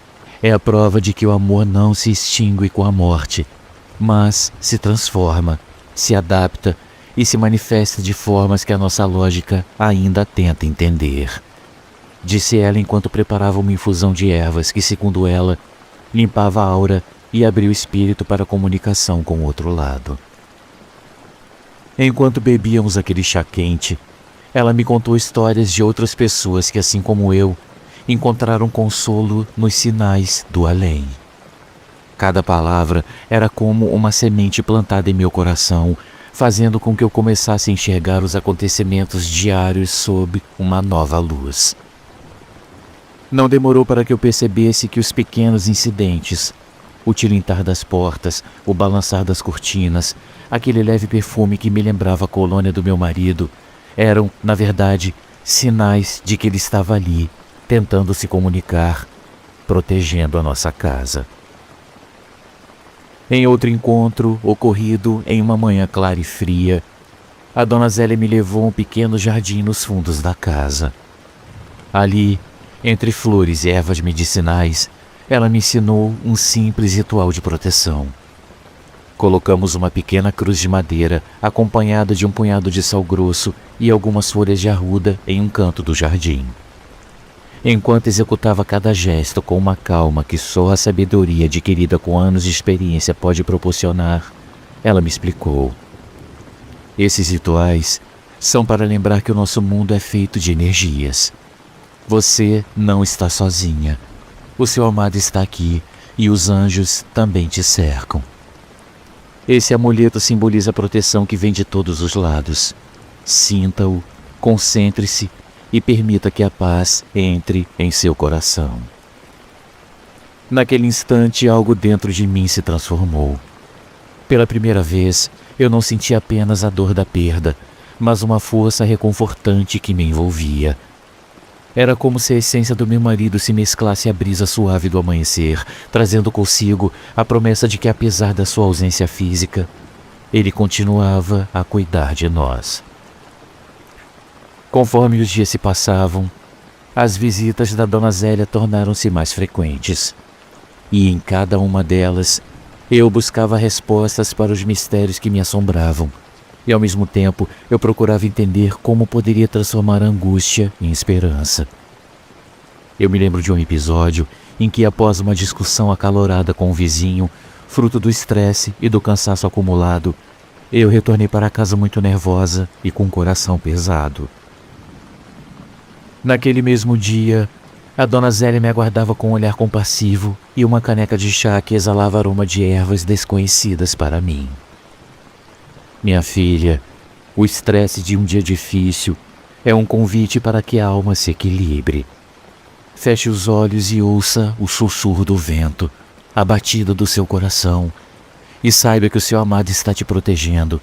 [SPEAKER 2] é a prova de que o amor não se extingue com a morte, mas se transforma, se adapta e se manifesta de formas que a nossa lógica ainda tenta entender. Disse ela enquanto preparava uma infusão de ervas que, segundo ela, limpava a aura e abria o espírito para a comunicação com o outro lado. Enquanto bebíamos aquele chá quente, ela me contou histórias de outras pessoas que, assim como eu, encontraram consolo nos sinais do além. Cada palavra era como uma semente plantada em meu coração, fazendo com que eu começasse a enxergar os acontecimentos diários sob uma nova luz. Não demorou para que eu percebesse que os pequenos incidentes, o tilintar das portas, o balançar das cortinas, aquele leve perfume que me lembrava a colônia do meu marido, eram, na verdade, sinais de que ele estava ali, tentando se comunicar, protegendo a nossa casa. Em outro encontro, ocorrido em uma manhã clara e fria, a Dona Zélia me levou a um pequeno jardim nos fundos da casa. Ali, entre flores e ervas medicinais, ela me ensinou um simples ritual de proteção. Colocamos uma pequena cruz de madeira, acompanhada de um punhado de sal grosso e algumas folhas de arruda em um canto do jardim. Enquanto executava cada gesto com uma calma que só a sabedoria adquirida com anos de experiência pode proporcionar, ela me explicou. Esses rituais são para lembrar que o nosso mundo é feito de energias. Você não está sozinha. O seu amado está aqui e os anjos também te cercam. Esse amuleto simboliza a proteção que vem de todos os lados. Sinta-o, concentre-se e permita que a paz entre em seu coração. Naquele instante, algo dentro de mim se transformou. Pela primeira vez, eu não senti apenas a dor da perda, mas uma força reconfortante que me envolvia. Era como se a essência do meu marido se mesclasse à brisa suave do amanhecer, trazendo consigo a promessa de que, apesar da sua ausência física, ele continuava a cuidar de nós. Conforme os dias se passavam, as visitas da Dona Zélia tornaram-se mais frequentes. E em cada uma delas, eu buscava respostas para os mistérios que me assombravam. E ao mesmo tempo, eu procurava entender como poderia transformar a angústia em esperança. Eu me lembro de um episódio em que, após uma discussão acalorada com um vizinho, fruto do estresse e do cansaço acumulado, eu retornei para casa muito nervosa e com o coração pesado. Naquele mesmo dia, a Dona Zélia me aguardava com um olhar compassivo e uma caneca de chá que exalava aroma de ervas desconhecidas para mim. Minha filha, o estresse de um dia difícil é um convite para que a alma se equilibre. Feche os olhos e ouça o sussurro do vento, a batida do seu coração, e saiba que o seu amado está te protegendo,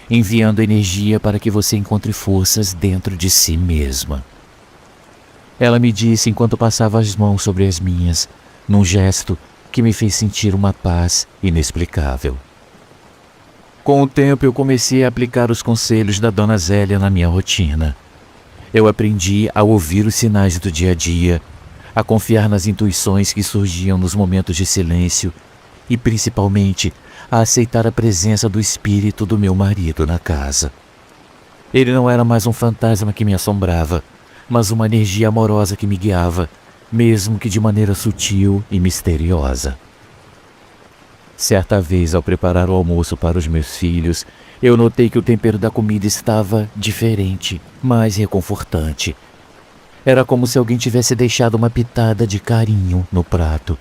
[SPEAKER 2] enviando energia para que você encontre forças dentro de si mesma. Ela me disse enquanto passava as mãos sobre as minhas, num gesto que me fez sentir uma paz inexplicável. Com o tempo, eu comecei a aplicar os conselhos da Dona Zélia na minha rotina. Eu aprendi a ouvir os sinais do dia a dia, a confiar nas intuições que surgiam nos momentos de silêncio e, principalmente, a aceitar a presença do espírito do meu marido na casa. Ele não era mais um fantasma que me assombrava, mas uma energia amorosa que me guiava, mesmo que de maneira sutil e misteriosa. Certa vez, ao preparar o almoço para os meus filhos, eu notei que o tempero da comida estava diferente, mais reconfortante. Era como se alguém tivesse deixado uma pitada de carinho no prato.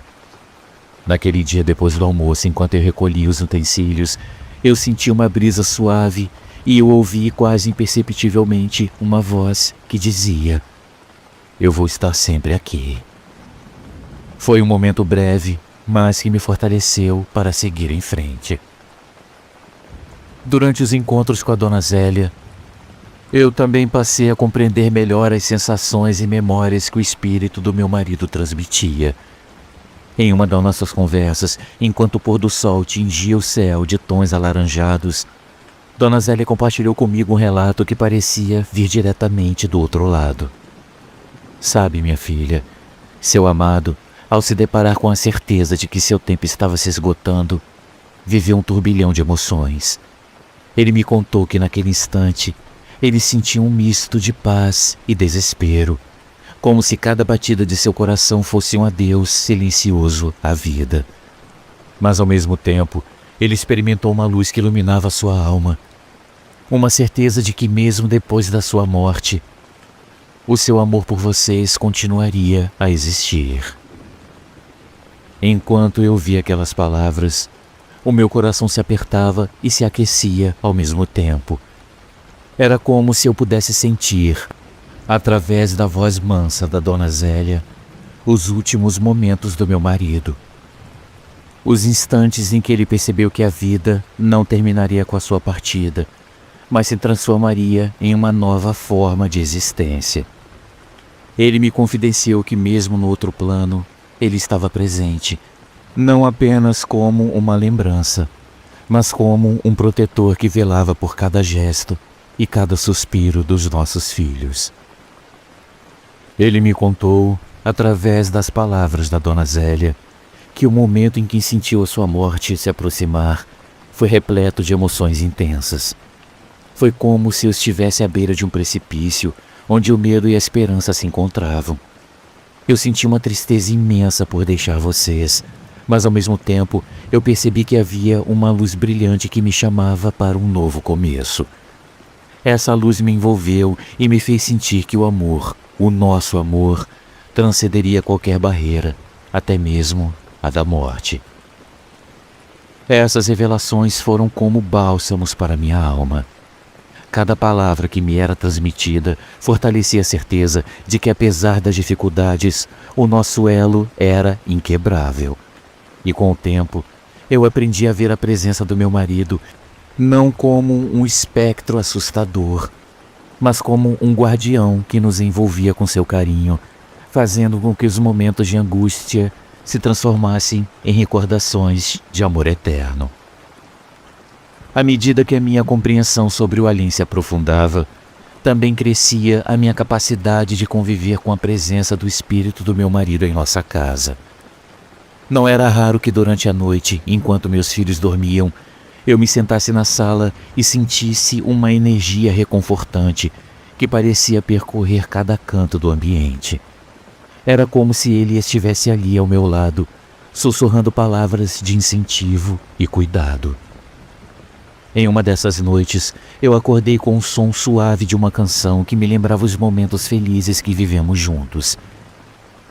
[SPEAKER 2] Naquele dia, depois do almoço, enquanto eu recolhia os utensílios, eu senti uma brisa suave e eu ouvi quase imperceptivelmente uma voz que dizia: "Eu vou estar sempre aqui." Foi um momento breve, mas que me fortaleceu para seguir em frente. Durante os encontros com a Dona Zélia, eu também passei a compreender melhor as sensações e memórias que o espírito do meu marido transmitia. Em uma das nossas conversas, enquanto o pôr do sol tingia o céu de tons alaranjados, Dona Zélia compartilhou comigo um relato que parecia vir diretamente do outro lado. Sabe, minha filha, seu amado, ao se deparar com a certeza de que seu tempo estava se esgotando, viveu um turbilhão de emoções. Ele me contou que naquele instante ele sentia um misto de paz e desespero, como se cada batida de seu coração fosse um adeus silencioso à vida. Mas ao mesmo tempo, ele experimentou uma luz que iluminava sua alma, uma certeza de que mesmo depois da sua morte, o seu amor por vocês continuaria a existir. Enquanto eu via aquelas palavras, o meu coração se apertava e se aquecia ao mesmo tempo. Era como se eu pudesse sentir, através da voz mansa da Dona Zélia, os últimos momentos do meu marido. Os instantes em que ele percebeu que a vida não terminaria com a sua partida, mas se transformaria em uma nova forma de existência. Ele me confidenciou que mesmo no outro plano, ele estava presente, não apenas como uma lembrança, mas como um protetor que velava por cada gesto e cada suspiro dos nossos filhos. Ele me contou, através das palavras da Dona Zélia, que o momento em que sentiu a sua morte se aproximar foi repleto de emoções intensas. Foi como se eu estivesse à beira de um precipício, onde o medo e a esperança se encontravam. Eu senti uma tristeza imensa por deixar vocês, mas ao mesmo tempo eu percebi que havia uma luz brilhante que me chamava para um novo começo. Essa luz me envolveu e me fez sentir que o amor, o nosso amor, transcenderia qualquer barreira, até mesmo a da morte. Essas revelações foram como bálsamos para minha alma. Cada palavra que me era transmitida fortalecia a certeza de que, apesar das dificuldades, o nosso elo era inquebrável. E com o tempo, eu aprendi a ver a presença do meu marido não como um espectro assustador, mas como um guardião que nos envolvia com seu carinho, fazendo com que os momentos de angústia se transformassem em recordações de amor eterno. À medida que a minha compreensão sobre o além se aprofundava, também crescia a minha capacidade de conviver com a presença do espírito do meu marido em nossa casa. Não era raro que durante a noite, enquanto meus filhos dormiam, eu me sentasse na sala e sentisse uma energia reconfortante que parecia percorrer cada canto do ambiente. Era como se ele estivesse ali ao meu lado, sussurrando palavras de incentivo e cuidado. Em uma dessas noites, eu acordei com o som suave de uma canção que me lembrava os momentos felizes que vivemos juntos.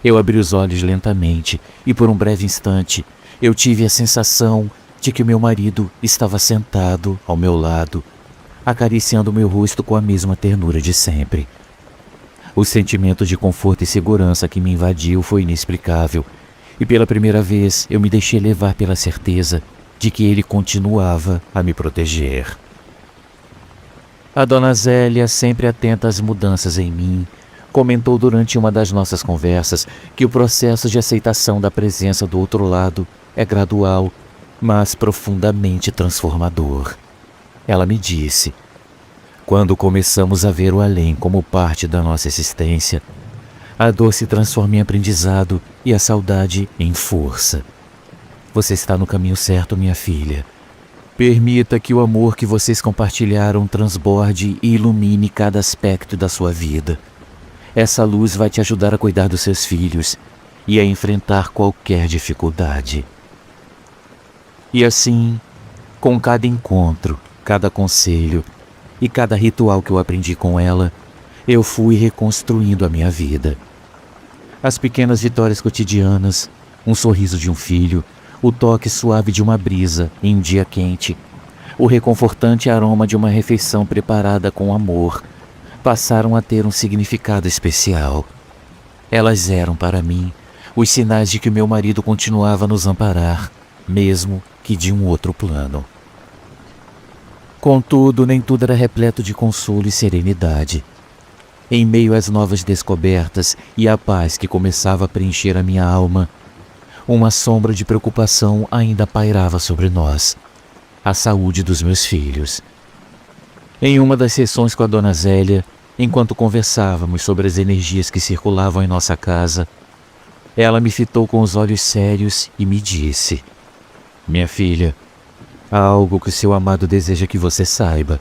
[SPEAKER 2] Eu abri os olhos lentamente e, por um breve instante, eu tive a sensação de que meu marido estava sentado ao meu lado, acariciando meu rosto com a mesma ternura de sempre. O sentimento de conforto e segurança que me invadiu foi inexplicável, e pela primeira vez eu me deixei levar pela certeza de que ele continuava a me proteger. A dona Zélia, sempre atenta às mudanças em mim, comentou durante uma das nossas conversas que o processo de aceitação da presença do outro lado é gradual, mas profundamente transformador. Ela me disse: quando começamos a ver o além como parte da nossa existência, a dor se transforma em aprendizado e a saudade em força. Você está no caminho certo, minha filha. Permita que o amor que vocês compartilharam transborde e ilumine cada aspecto da sua vida. Essa luz vai te ajudar a cuidar dos seus filhos e a enfrentar qualquer dificuldade. E assim, com cada encontro, cada conselho e cada ritual que eu aprendi com ela, eu fui reconstruindo a minha vida. As pequenas vitórias cotidianas, um sorriso de um filho, o toque suave de uma brisa em um dia quente, o reconfortante aroma de uma refeição preparada com amor, passaram a ter um significado especial. Elas eram, para mim, os sinais de que meu marido continuava a nos amparar, mesmo que de um outro plano. Contudo, nem tudo era repleto de consolo e serenidade. Em meio às novas descobertas e à paz que começava a preencher a minha alma, uma sombra de preocupação ainda pairava sobre nós: a saúde dos meus filhos. Em uma das sessões com a dona Zélia, enquanto conversávamos sobre as energias que circulavam em nossa casa, ela me fitou com os olhos sérios e me disse: minha filha, há algo que o seu amado deseja que você saiba.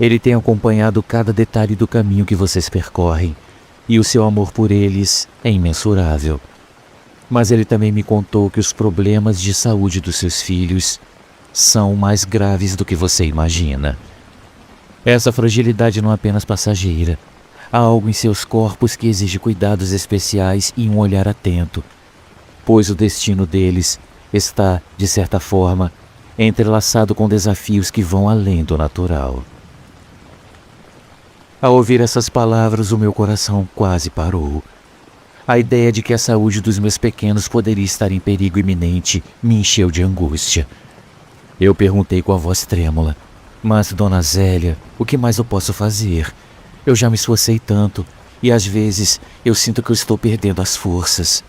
[SPEAKER 2] Ele tem acompanhado cada detalhe do caminho que vocês percorrem, e o seu amor por eles é imensurável. Mas ele também me contou que os problemas de saúde dos seus filhos são mais graves do que você imagina. Essa fragilidade não é apenas passageira. Há algo em seus corpos que exige cuidados especiais e um olhar atento, pois o destino deles está, de certa forma, entrelaçado com desafios que vão além do natural. Ao ouvir essas palavras, o meu coração quase parou. A ideia de que a saúde dos meus pequenos poderia estar em perigo iminente me encheu de angústia. Eu perguntei com a voz trêmula: mas, dona Zélia, o que mais eu posso fazer? Eu já me esforcei tanto e às vezes eu sinto que eu estou perdendo as forças.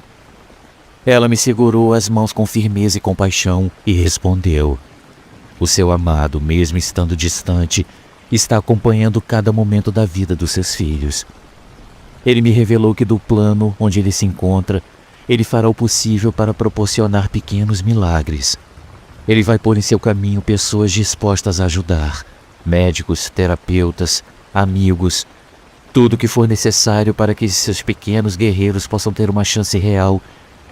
[SPEAKER 2] Ela me segurou as mãos com firmeza e compaixão e respondeu: o seu amado, mesmo estando distante, está acompanhando cada momento da vida dos seus filhos. Ele me revelou que do plano onde ele se encontra, ele fará o possível para proporcionar pequenos milagres. Ele vai pôr em seu caminho pessoas dispostas a ajudar, médicos, terapeutas, amigos, tudo o que for necessário para que seus pequenos guerreiros possam ter uma chance real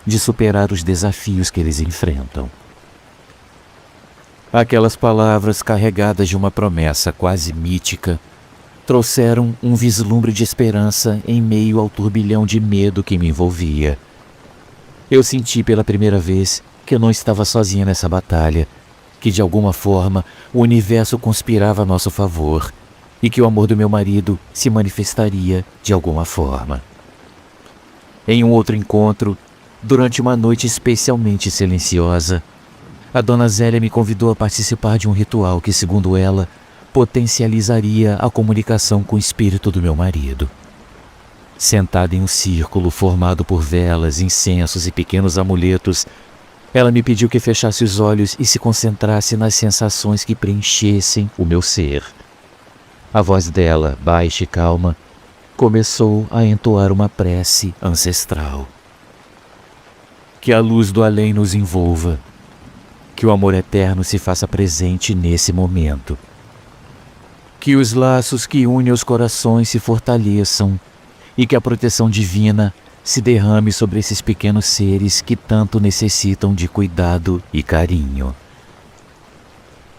[SPEAKER 2] de superar os desafios que eles enfrentam. Aquelas palavras carregadas de uma promessa quase mítica trouxeram um vislumbre de esperança em meio ao turbilhão de medo que me envolvia. Eu senti pela primeira vez que eu não estava sozinha nessa batalha, que de alguma forma o universo conspirava a nosso favor e que o amor do meu marido se manifestaria de alguma forma. Em um outro encontro, durante uma noite especialmente silenciosa, a Dona Zélia me convidou a participar de um ritual que, segundo ela, potencializaria a comunicação com o espírito do meu marido. Sentada em um círculo formado por velas, incensos e pequenos amuletos, ela me pediu que fechasse os olhos e se concentrasse nas sensações que preenchessem o meu ser. A voz dela, baixa e calma, começou a entoar uma prece ancestral. Que a luz do além nos envolva, que o amor eterno se faça presente nesse momento. Que os laços que unem os corações se fortaleçam e que a proteção divina se derrame sobre esses pequenos seres que tanto necessitam de cuidado e carinho.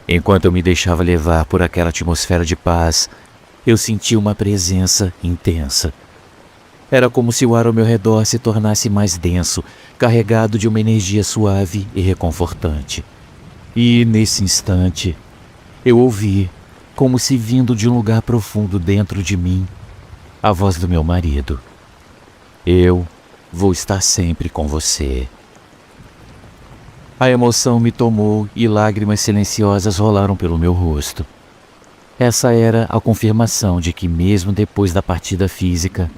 [SPEAKER 2] Enquanto eu me deixava levar por aquela atmosfera de paz, eu senti uma presença intensa. Era como se o ar ao meu redor se tornasse mais denso, carregado de uma energia suave e reconfortante. E, nesse instante, eu ouvi, como se vindo de um lugar profundo dentro de mim, a voz do meu marido. Eu vou estar sempre com você. A emoção me tomou e lágrimas silenciosas rolaram pelo meu rosto. Essa era a confirmação de que, mesmo depois da partida física,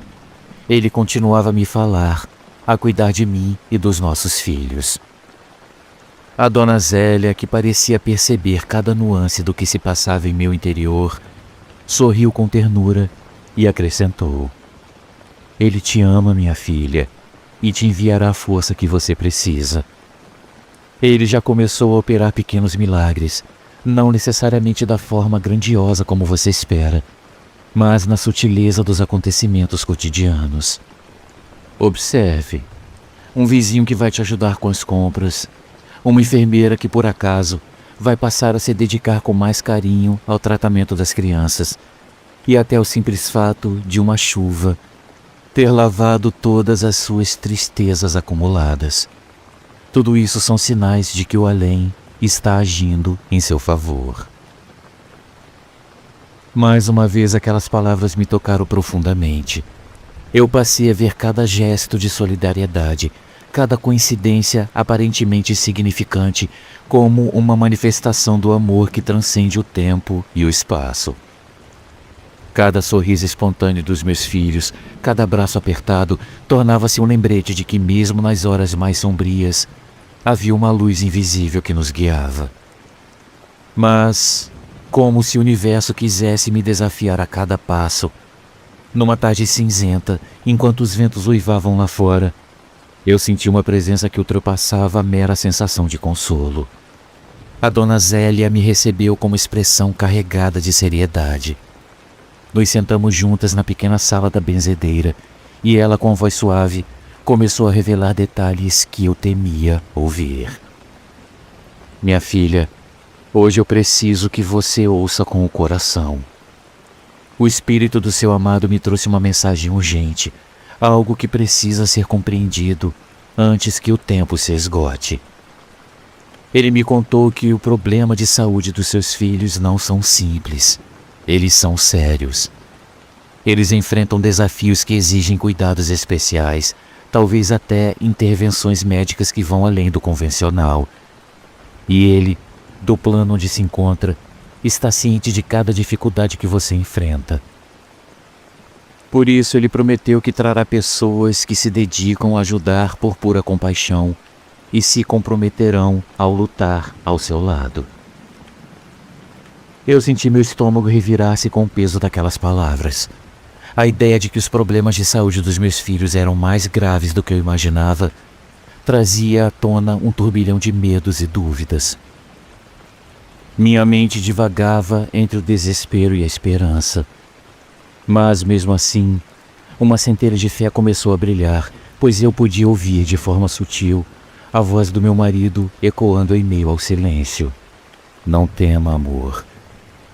[SPEAKER 2] ele continuava a me falar, a cuidar de mim e dos nossos filhos. A Dona Zélia, que parecia perceber cada nuance do que se passava em meu interior, sorriu com ternura e acrescentou: Ele te ama, minha filha, e te enviará a força que você precisa. Ele já começou a operar pequenos milagres, não necessariamente da forma grandiosa como você espera, mas na sutileza dos acontecimentos cotidianos. Observe: um vizinho que vai te ajudar com as compras, uma enfermeira que, por acaso, vai passar a se dedicar com mais carinho ao tratamento das crianças, e até o simples fato de uma chuva ter lavado todas as suas tristezas acumuladas. Tudo isso são sinais de que o além está agindo em seu favor. Mais uma vez aquelas palavras me tocaram profundamente. Eu passei a ver cada gesto de solidariedade, cada coincidência aparentemente insignificante, como uma manifestação do amor que transcende o tempo e o espaço. Cada sorriso espontâneo dos meus filhos, cada abraço apertado, tornava-se um lembrete de que, mesmo nas horas mais sombrias, havia uma luz invisível que nos guiava. Mas, como se o universo quisesse me desafiar a cada passo, numa tarde cinzenta, enquanto os ventos uivavam lá fora, eu senti uma presença que ultrapassava a mera sensação de consolo. A Dona Zélia me recebeu com uma expressão carregada de seriedade. Nos sentamos juntas na pequena sala da benzedeira e ela, com a voz suave, começou a revelar detalhes que eu temia ouvir. Minha filha, hoje eu preciso que você ouça com o coração. O espírito do seu amado me trouxe uma mensagem urgente, algo que precisa ser compreendido antes que o tempo se esgote. Ele me contou que o problema de saúde dos seus filhos não são simples. Eles são sérios. Eles enfrentam desafios que exigem cuidados especiais, talvez até intervenções médicas que vão além do convencional. E ele, do plano onde se encontra, está ciente de cada dificuldade que você enfrenta. Por isso ele prometeu que trará pessoas que se dedicam a ajudar por pura compaixão e se comprometerão ao lutar ao seu lado. Eu senti meu estômago revirar-se com o peso daquelas palavras. A ideia de que os problemas de saúde dos meus filhos eram mais graves do que eu imaginava trazia à tona um turbilhão de medos e dúvidas. Minha mente divagava entre o desespero e a esperança. Mas, mesmo assim, uma centelha de fé começou a brilhar, pois eu podia ouvir de forma sutil a voz do meu marido ecoando em meio ao silêncio. Não tema, amor.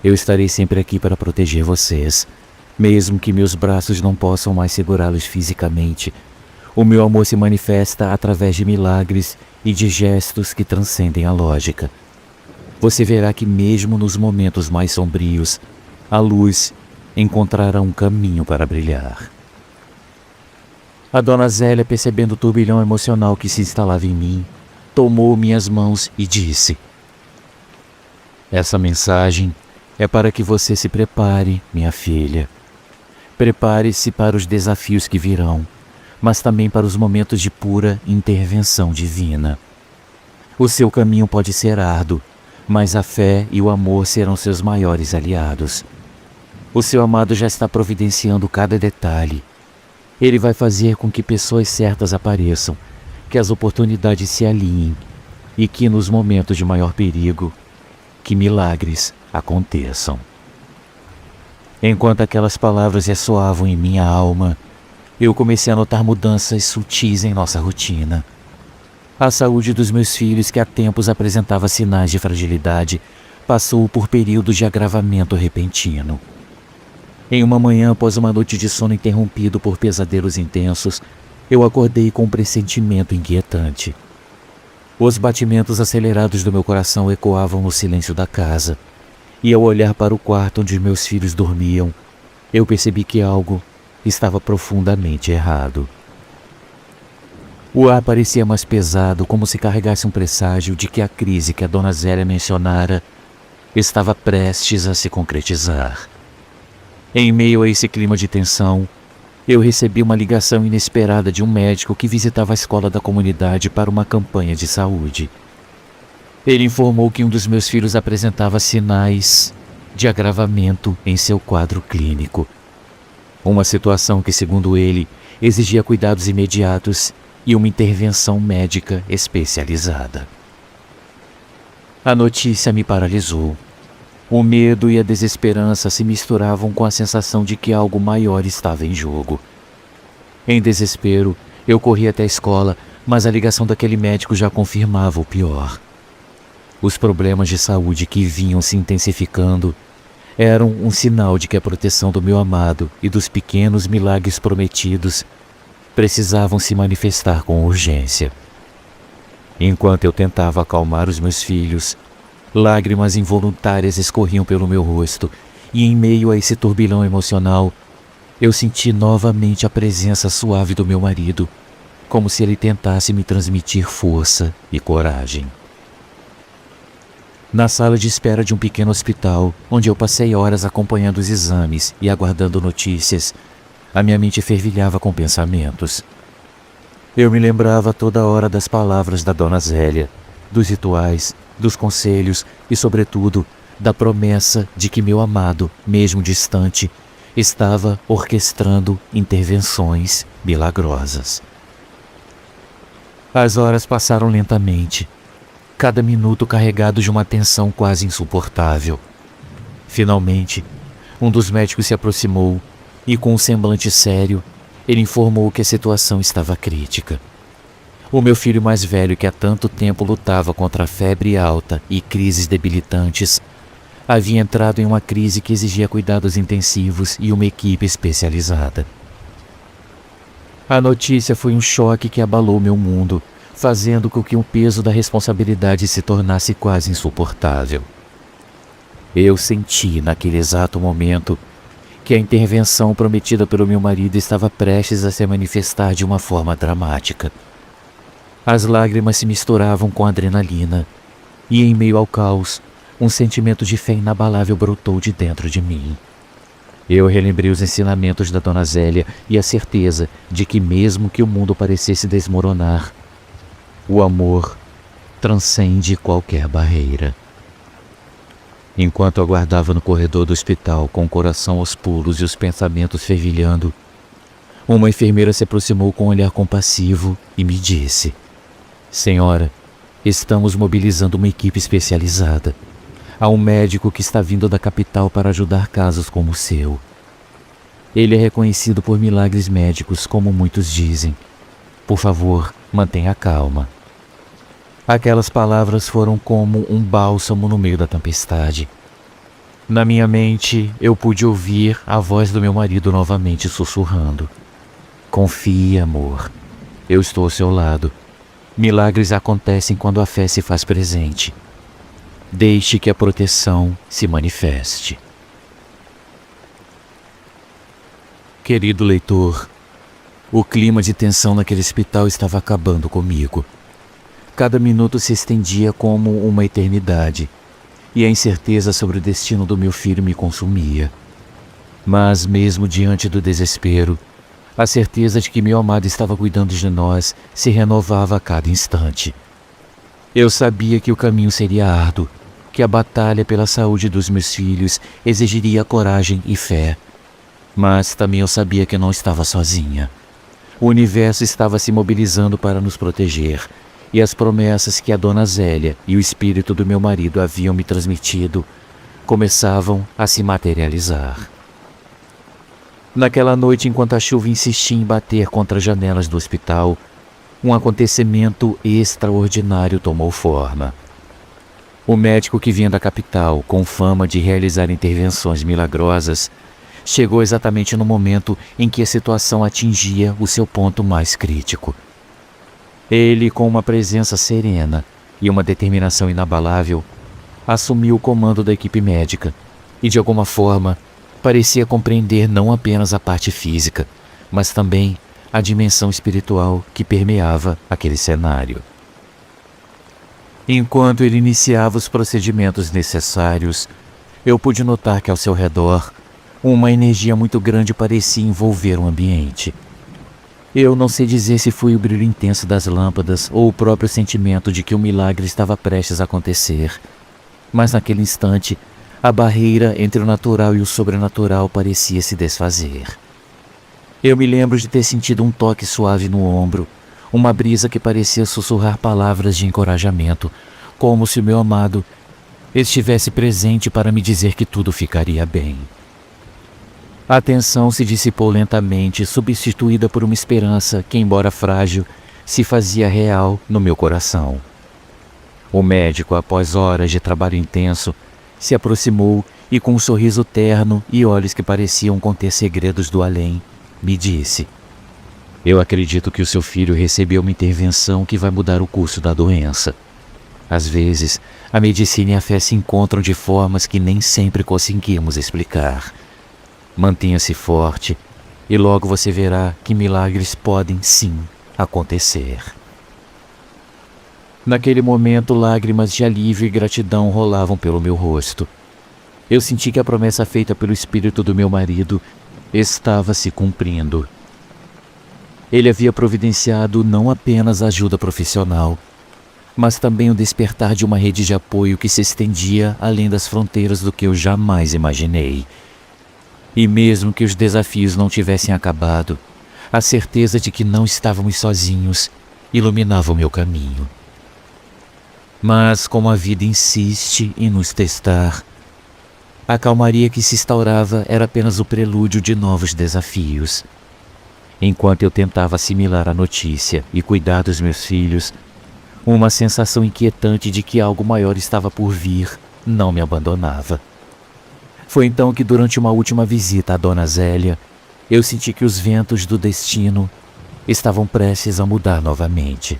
[SPEAKER 2] Eu estarei sempre aqui para proteger vocês. Mesmo que meus braços não possam mais segurá-los fisicamente, O meu amor se manifesta através de milagres e de gestos que transcendem a lógica. Você verá que mesmo nos momentos mais sombrios, a luz encontrará um caminho para brilhar. A dona Zélia, percebendo o turbilhão emocional que se instalava em mim, tomou minhas mãos e disse: "Essa mensagem é para que você se prepare, minha filha. Prepare-se para os desafios que virão, mas também para os momentos de pura intervenção divina. O seu caminho pode ser árduo, mas a fé e o amor serão seus maiores aliados. O seu amado já está providenciando cada detalhe. Ele vai fazer com que pessoas certas apareçam, que as oportunidades se alinhem e que nos momentos de maior perigo, que milagres aconteçam." Enquanto aquelas palavras ressoavam em minha alma, eu comecei a notar mudanças sutis em nossa rotina. A saúde dos meus filhos, que há tempos apresentava sinais de fragilidade, passou por períodos de agravamento repentino. Em uma manhã, após uma noite de sono interrompido por pesadelos intensos, eu acordei com um pressentimento inquietante. Os batimentos acelerados do meu coração ecoavam no silêncio da casa, e ao olhar para o quarto onde meus filhos dormiam, eu percebi que algo estava profundamente errado. O ar parecia mais pesado, como se carregasse um presságio de que a crise que a dona Zélia mencionara estava prestes a se concretizar. Em meio a esse clima de tensão, eu recebi uma ligação inesperada de um médico que visitava a escola da comunidade para uma campanha de saúde. Ele informou que um dos meus filhos apresentava sinais de agravamento em seu quadro clínico. Uma situação que, segundo ele, exigia cuidados imediatos e uma intervenção médica especializada. A notícia me paralisou. O medo e a desesperança se misturavam com a sensação de que algo maior estava em jogo. Em desespero, eu corri até a escola, mas a ligação daquele médico já confirmava o pior. Os problemas de saúde que vinham se intensificando eram um sinal de que a proteção do meu amado e dos pequenos milagres prometidos precisavam se manifestar com urgência. Enquanto eu tentava acalmar os meus filhos, lágrimas involuntárias escorriam pelo meu rosto, e em meio a esse turbilhão emocional, eu senti novamente a presença suave do meu marido, como se ele tentasse me transmitir força e coragem. Na sala de espera de um pequeno hospital, onde eu passei horas acompanhando os exames e aguardando notícias, a minha mente fervilhava com pensamentos. Eu me lembrava toda hora das palavras da dona Zélia, dos rituais, dos conselhos e, sobretudo, da promessa de que meu amado, mesmo distante, estava orquestrando intervenções milagrosas. As horas passaram lentamente, cada minuto carregado de uma tensão quase insuportável. Finalmente, um dos médicos se aproximou e, com um semblante sério, ele informou que a situação estava crítica. O meu filho mais velho, que há tanto tempo lutava contra a febre alta e crises debilitantes, havia entrado em uma crise que exigia cuidados intensivos e uma equipe especializada. A notícia foi um choque que abalou meu mundo, fazendo com que o peso da responsabilidade se tornasse quase insuportável. Eu senti, naquele exato momento, que a intervenção prometida pelo meu marido estava prestes a se manifestar de uma forma dramática. As lágrimas se misturavam com a adrenalina, e em meio ao caos, um sentimento de fé inabalável brotou de dentro de mim. Eu relembrei os ensinamentos da dona Zélia e a certeza de que, mesmo que o mundo parecesse desmoronar, o amor transcende qualquer barreira. Enquanto aguardava no corredor do hospital, com o coração aos pulos e os pensamentos fervilhando, uma enfermeira se aproximou com um olhar compassivo e me disse: "Senhora, estamos mobilizando uma equipe especializada. Há um médico que está vindo da capital para ajudar casos como o seu. Ele é reconhecido por milagres médicos, como muitos dizem. Por favor, mantenha calma." Aquelas palavras foram como um bálsamo no meio da tempestade. Na minha mente, eu pude ouvir a voz do meu marido novamente sussurrando: "Confie, amor. Eu estou ao seu lado. Milagres acontecem quando a fé se faz presente. Deixe que a proteção se manifeste. Querido leitor, o clima de tensão naquele hospital estava acabando comigo. Cada minuto se estendia como uma eternidade, e a incerteza sobre o destino do meu filho me consumia. Mas, mesmo diante do desespero, a certeza de que meu amado estava cuidando de nós se renovava a cada instante. Eu sabia que o caminho seria árduo, que a batalha pela saúde dos meus filhos exigiria coragem e fé. Mas também eu sabia que não estava sozinha. O universo estava se mobilizando para nos proteger, e as promessas que a Dona Zélia e o espírito do meu marido haviam me transmitido começavam a se materializar. Naquela noite, enquanto a chuva insistia em bater contra as janelas do hospital, um acontecimento extraordinário tomou forma. O médico que vinha da capital, com fama de realizar intervenções milagrosas, chegou exatamente no momento em que a situação atingia o seu ponto mais crítico. Ele, com uma presença serena e uma determinação inabalável, assumiu o comando da equipe médica e, de alguma forma, parecia compreender não apenas a parte física, mas também a dimensão espiritual que permeava aquele cenário. Enquanto ele iniciava os procedimentos necessários, eu pude notar que ao seu redor uma energia muito grande parecia envolver o ambiente. Eu não sei dizer se foi o brilho intenso das lâmpadas ou o próprio sentimento de que o milagre estava prestes a acontecer, mas naquele instante, a barreira entre o natural e o sobrenatural parecia se desfazer. Eu me lembro de ter sentido um toque suave no ombro, uma brisa que parecia sussurrar palavras de encorajamento, como se o meu amado estivesse presente para me dizer que tudo ficaria bem. A tensão se dissipou lentamente, substituída por uma esperança que, embora frágil, se fazia real no meu coração. O médico, após horas de trabalho intenso, se aproximou e, com um sorriso terno e olhos que pareciam conter segredos do além, me disse: "Eu acredito que o seu filho recebeu uma intervenção que vai mudar o curso da doença. Às vezes, a medicina e a fé se encontram de formas que nem sempre conseguimos explicar. Mantenha-se forte e logo você verá que milagres podem sim acontecer." Naquele momento, lágrimas de alívio e gratidão rolavam pelo meu rosto. Eu senti que a promessa feita pelo espírito do meu marido estava se cumprindo. Ele havia providenciado não apenas ajuda profissional, mas também o despertar de uma rede de apoio que se estendia além das fronteiras do que eu jamais imaginei. E mesmo que os desafios não tivessem acabado, a certeza de que não estávamos sozinhos iluminava o meu caminho. Mas como a vida insiste em nos testar, a calmaria que se instaurava era apenas o prelúdio de novos desafios. Enquanto eu tentava assimilar a notícia e cuidar dos meus filhos, uma sensação inquietante de que algo maior estava por vir não me abandonava. Foi então que, durante uma última visita à Dona Zélia, eu senti que os ventos do destino estavam prestes a mudar novamente.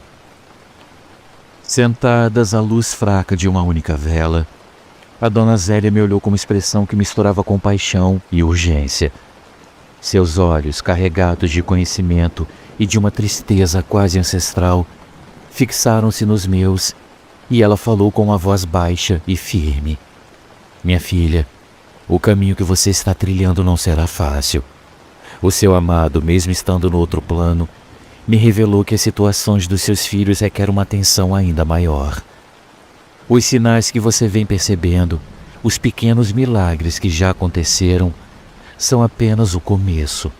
[SPEAKER 2] Sentadas à luz fraca de uma única vela, a Dona Zélia me olhou com uma expressão que misturava compaixão e urgência. Seus olhos, carregados de conhecimento e de uma tristeza quase ancestral, fixaram-se nos meus e ela falou com uma voz baixa e firme: "Minha filha, o caminho que você está trilhando não será fácil. O seu amado, mesmo estando no outro plano, me revelou que as situações dos seus filhos requerem uma atenção ainda maior. Os sinais que você vem percebendo, os pequenos milagres que já aconteceram, são apenas o começo.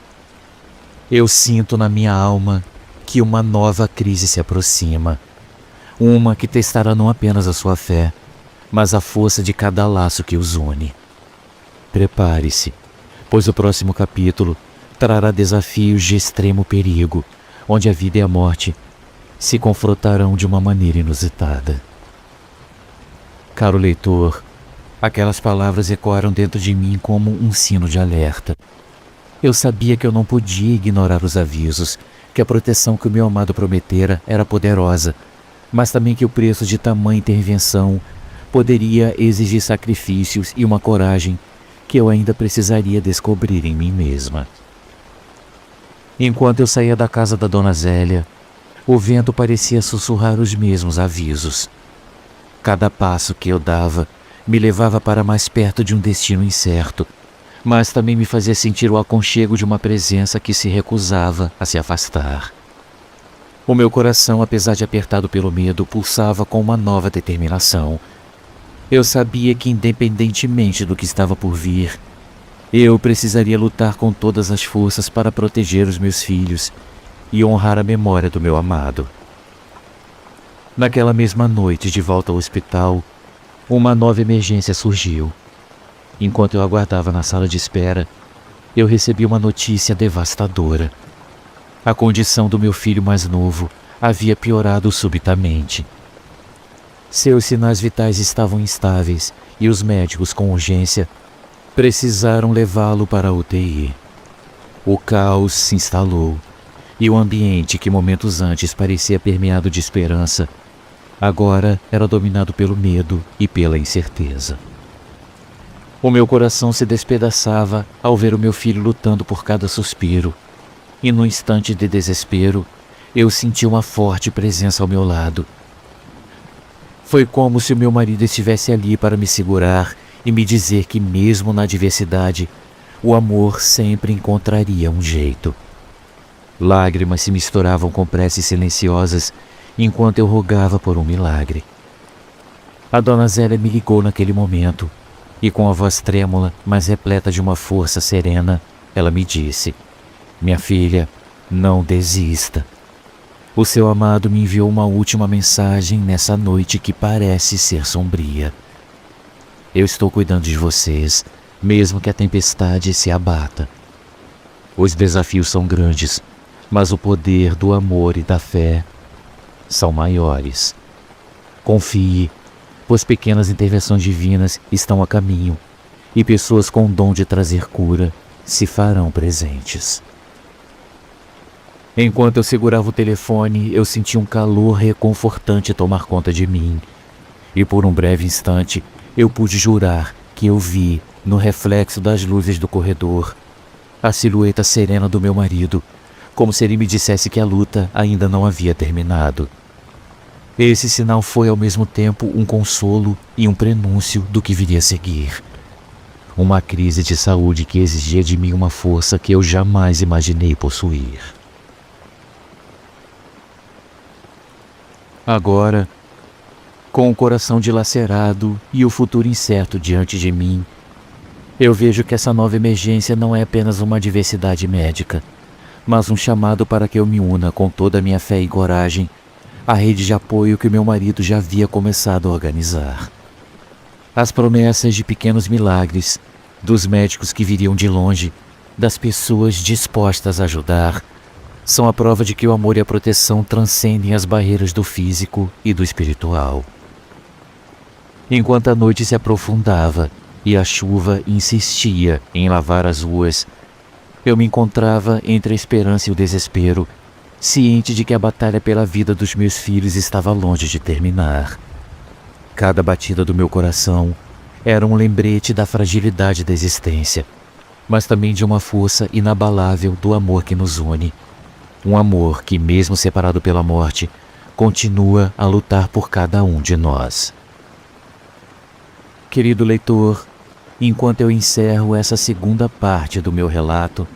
[SPEAKER 2] Eu sinto na minha alma que uma nova crise se aproxima, uma que testará não apenas a sua fé, mas a força de cada laço que os une. Prepare-se, pois o próximo capítulo trará desafios de extremo perigo, onde a vida e a morte se confrontarão de uma maneira inusitada." Caro leitor, aquelas palavras ecoaram dentro de mim como um sino de alerta. Eu sabia que eu não podia ignorar os avisos, que a proteção que o meu amado prometera era poderosa, mas também que o preço de tamanha intervenção poderia exigir sacrifícios e uma coragem que eu ainda precisaria descobrir em mim mesma. Enquanto eu saía da casa da Dona Zélia, o vento parecia sussurrar os mesmos avisos. Cada passo que eu dava me levava para mais perto de um destino incerto, mas também me fazia sentir o aconchego de uma presença que se recusava a se afastar. O meu coração, apesar de apertado pelo medo, pulsava com uma nova determinação. Eu sabia que, independentemente do que estava por vir, eu precisaria lutar com todas as forças para proteger os meus filhos e honrar a memória do meu amado. Naquela mesma noite, de volta ao hospital, uma nova emergência surgiu. Enquanto eu aguardava na sala de espera, eu recebi uma notícia devastadora. A condição do meu filho mais novo havia piorado subitamente. Seus sinais vitais estavam instáveis e os médicos, com urgência, precisaram levá-lo para a UTI. O caos se instalou e o ambiente que momentos antes parecia permeado de esperança, agora era dominado pelo medo e pela incerteza. O meu coração se despedaçava ao ver o meu filho lutando por cada suspiro, e no instante de desespero, eu senti uma forte presença ao meu lado. Foi como se o meu marido estivesse ali para me segurar e me dizer que mesmo na adversidade, o amor sempre encontraria um jeito. Lágrimas se misturavam com preces silenciosas enquanto eu rogava por um milagre. A Dona Zélia me ligou naquele momento e, com a voz trêmula, mas repleta de uma força serena, ela me disse: "Minha filha, não desista. O seu amado me enviou uma última mensagem nessa noite que parece ser sombria. Eu estou cuidando de vocês, mesmo que a tempestade se abata. Os desafios são grandes, mas o poder do amor e da fé são maiores. Confie, pois pequenas intervenções divinas estão a caminho e pessoas com o dom de trazer cura se farão presentes." Enquanto eu segurava o telefone, eu senti um calor reconfortante tomar conta de mim. E por um breve instante, eu pude jurar que eu vi, no reflexo das luzes do corredor, a silhueta serena do meu marido, como se ele me dissesse que a luta ainda não havia terminado. Esse sinal foi ao mesmo tempo um consolo e um prenúncio do que viria a seguir. Uma crise de saúde que exigia de mim uma força que eu jamais imaginei possuir. Agora, com o coração dilacerado e o futuro incerto diante de mim, eu vejo que essa nova emergência não é apenas uma adversidade médica, mas um chamado para que eu me una com toda a minha fé e coragem à rede de apoio que meu marido já havia começado a organizar. As promessas de pequenos milagres, dos médicos que viriam de longe, das pessoas dispostas a ajudar, são a prova de que o amor e a proteção transcendem as barreiras do físico e do espiritual. Enquanto a noite se aprofundava e a chuva insistia em lavar as ruas, eu me encontrava entre a esperança e o desespero, ciente de que a batalha pela vida dos meus filhos estava longe de terminar. Cada batida do meu coração era um lembrete da fragilidade da existência, mas também de uma força inabalável do amor que nos une. Um amor que, mesmo separado pela morte, continua a lutar por cada um de nós. Querido leitor, enquanto eu encerro essa segunda parte do meu relato,